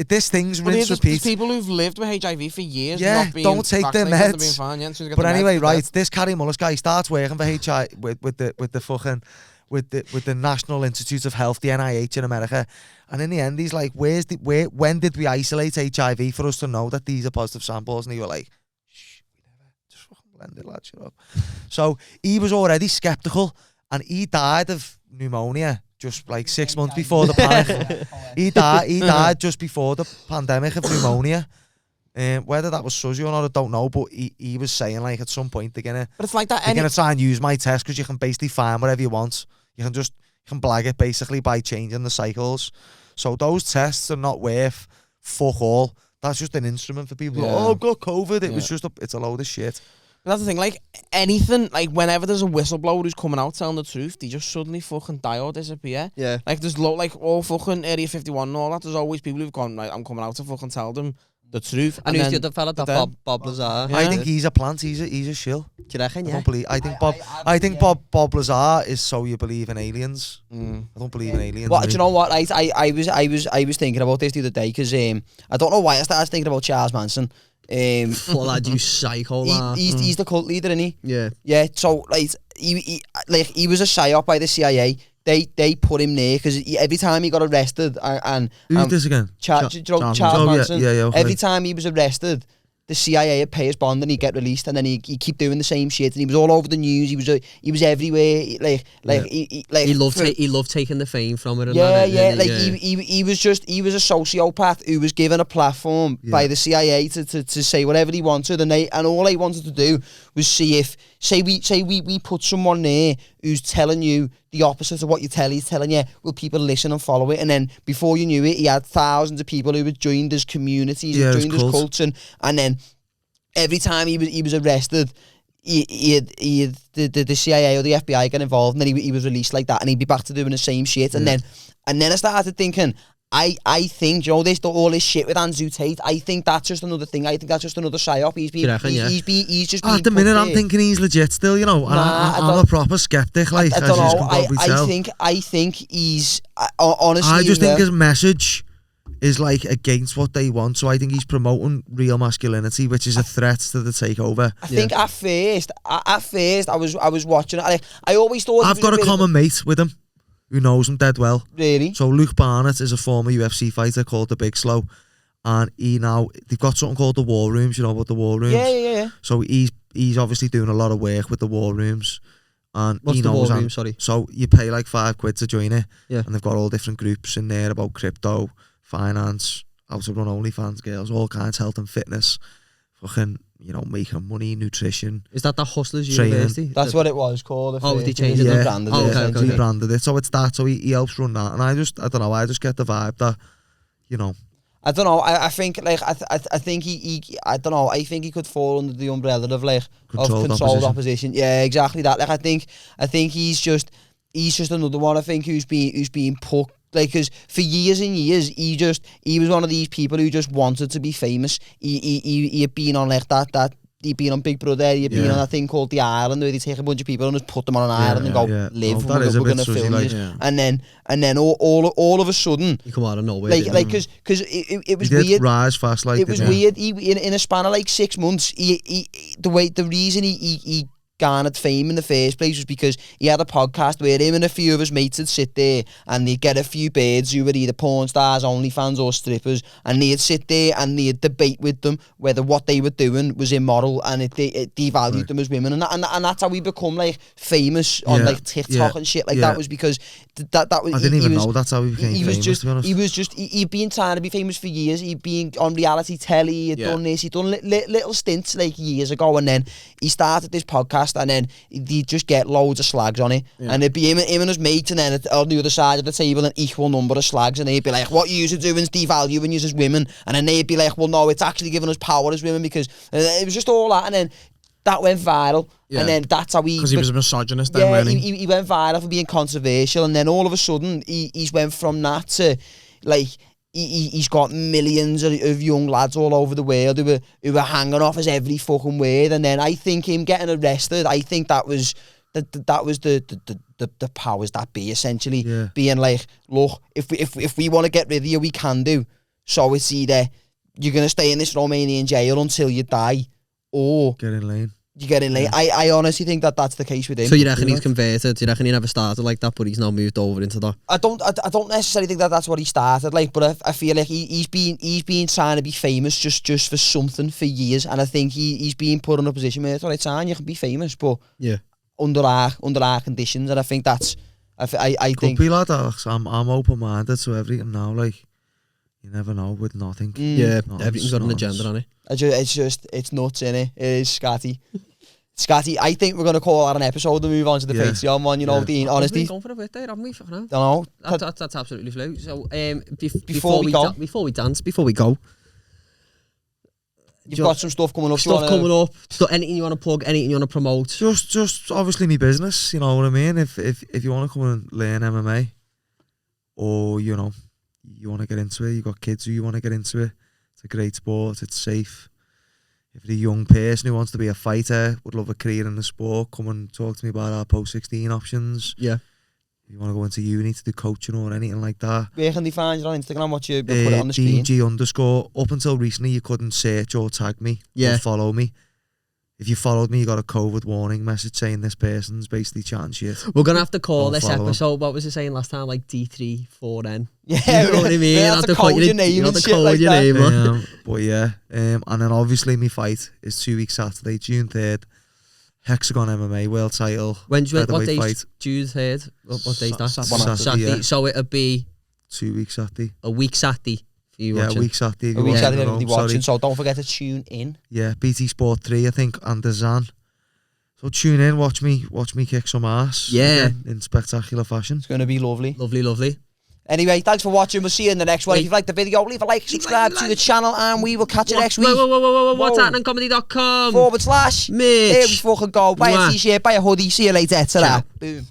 This thing's rinse repeat. There's people who've lived with HIV for years. Yeah, not being don't take their meds. Fine, but anyway, right, this Carrie Mullis guy starts working for HIV with the National Institute of Health, the NIH in America, and in the end, he's like, when did we isolate HIV for us to know that these are positive samples? And he was like, shh, we never, just fucking blend it, lad, shut up. So he was already skeptical, and he died of pneumonia. Just like 6 months before the panic. He died just before the pandemic of pneumonia. Whether that was Suzy or not, I don't know. But he was saying, like, at some point they're gonna try and use my test because you can basically find whatever you want. You can blag it basically by changing the cycles. So those tests are not worth fuck all. That's just an instrument for people. Oh, I've got COVID. It's a load of shit. That's the thing, like, anything, like, whenever there's a whistleblower who's coming out telling the truth, they just suddenly fucking die or disappear. Yeah. Like, there's like, all fucking Area 51 and all that, there's always people who've gone, like, I'm coming out to fucking tell them the truth. And who's the other fella, that Bob Lazar? I think he's a plant, he's a shill. Do you reckon, I think Bob Lazar is so you believe in aliens. I don't believe in aliens. Well, do you know what, right? I was thinking about this the other day, because I don't know why I started thinking about Charles Manson. Well, lad, you psycho, lad. He's the cult leader, isn't he? Yeah. Yeah, so, like, he was a psyop by the CIA. They put him there because every time he got arrested and who's this again? Charles Manson. Yeah, okay. Every time he was arrested, the CIA would pay his bond and he'd get released, and then he keep doing the same shit, and he was all over the news. He was everywhere. He loved taking the fame from it. He was a sociopath who was given a platform by the CIA to say whatever he wanted, and all they wanted to do was see if we put someone there who's telling you the opposite of what he's telling you, will people listen and follow it? And then before you knew it, he had thousands of people who had joined his communities, joined his cults, and then every time he was arrested, the CIA or the FBI got involved, and then he was released like that, and he'd be back to doing the same shit. And then I started thinking, I think, you know, all this shit with Andrew Tate, I think that's just another thing. I think that's just another psyop. He's just being at the minute, I'm thinking he's legit still, you know. I'm a proper skeptic, like, I don't know. I think he's honestly. I just think his message is like against what they want. So I think he's promoting real masculinity, which is a threat to the takeover. I think at first, I was watching it. I always thought I've got a common mate with him who knows him dead well. Really? So Luke Barnett is a former UFC fighter called the Big Slow, and they've got something called the War Rooms. You know about the War Rooms? Yeah. So he's obviously doing a lot of work with the War Rooms. And what's the War Room? Sorry. So you pay like £5 to join it. Yeah. And they've got all different groups in there about crypto, finance, how to run OnlyFans girls, all kinds, health and fitness, fucking, you know, making money, nutrition. Is that the Hustlers training. University? That's what it was called. They changed it. Branded it. He branded it. So it's that. So he helps run that. And I don't know, I just get the vibe that, you know. I don't know. I think like I think I don't know. I think he could fall under the umbrella of like controlled opposition. Yeah, exactly that. Like I think he's just another one. I think who's being put. Like, because for years and years, he was one of these people who just wanted to be famous. He had been on like that. He'd been on Big Brother. He'd been on that thing called The Island, where they take a bunch of people and just put them on an island and go live. We're going to film you. Yeah. And then all of a sudden, you come out of nowhere. Like because it was weird. Rise fast, like it was weird. In a span of like 6 months, the reason he garnered fame in the first place was because he had a podcast where him and a few of his mates would sit there and they'd get a few birds who were either porn stars, OnlyFans or strippers, and they'd sit there and they'd debate with them whether what they were doing was immoral, and it devalued them as women, and that's how we become like famous on like TikTok and shit like that, was because that was. I didn't even know that's how he became famous, to be honest. He'd been trying to be famous for years. He'd been on reality telly, he'd done this, he'd done little stints like years ago, and then he started this podcast, and then he'd just get loads of slags on it, and it'd be him and his mates, and then on the other side of the table an equal number of slags, and they'd be like, what you are doing is devaluing you as women, and then they'd be like, well no, it's actually giving us power as women, because it was just all that. And then that went viral, and then that's how he... Because he was a misogynist then, wasn't he? He went viral for being controversial, and then all of a sudden, he's went from that to, like, he's got millions of young lads all over the world who are hanging off his every fucking word, and then I think him getting arrested, I think that was the powers that be, essentially, being like, look, if we want to get rid of you, we can do. So it's either you're going to stay in this Romanian jail until you die, or get in lane. You get in lane. I honestly think that's the case with him. So you reckon he's converted? You reckon he never started like that, but he's now moved over into that? I don't necessarily think that's what he started like, but I feel like he's been trying to be famous just for something for years, and I think he's been put in a position where it's all right, time you can be famous, but under our conditions, and I think that's I Could think be like that. I'm open minded to everything now. Like, you never know with nothing. Everything's got an agenda on it. It's nuts, innit? It is scatty. Scatty, I think we're going to call that an episode and move on to the Patreon one, you know, Dean, honestly. We've gone for a bit there, haven't we? Don't know. That's absolutely flu. So, before we go, you've got some stuff coming up. Coming up. So anything you want to plug, anything you want to promote? Just obviously my business, you know what I mean? If you want to come and learn MMA, or, you know, you want to get into it, you got kids who you want to get into it, it's a great sport, it's safe. If you're a young person who wants to be a fighter, would love a career in the sport, come and talk to me about our post-16 options. Yeah. If you want to go into uni to do coaching or anything like that. Where can they find you on Instagram? What you put it on the screen? DG_. Up until recently, you couldn't search or tag me or follow me. If you followed me, you got a COVID warning message saying this person's basically chatting shit. We're going to have to call this episode, what was it saying last time, like D34N? Yeah, you know what I mean? You have to code your name and shit like that. But yeah, and then obviously my fight is 2 weeks Saturday, June 3rd. Hexagon MMA world title. What day's June 3rd? What day's that? Saturday. Yeah. So it'll be 2 weeks Saturday. A week Saturday. A week Saturday. A week Saturday, everybody watching, so don't forget to tune in. Yeah, BT Sport 3, I think, and the Zan. So tune in, watch me kick some ass. Yeah. In spectacular fashion. It's going to be lovely. Lovely. Anyway, thanks for watching. We'll see you in the next one. If you like the video, leave a like, subscribe to the channel, and we will catch you next week. What's happening? Comedy.com /. Here we fucking go. Buy a t-shirt, buy a hoodie. See you later. Ta-da. Boom.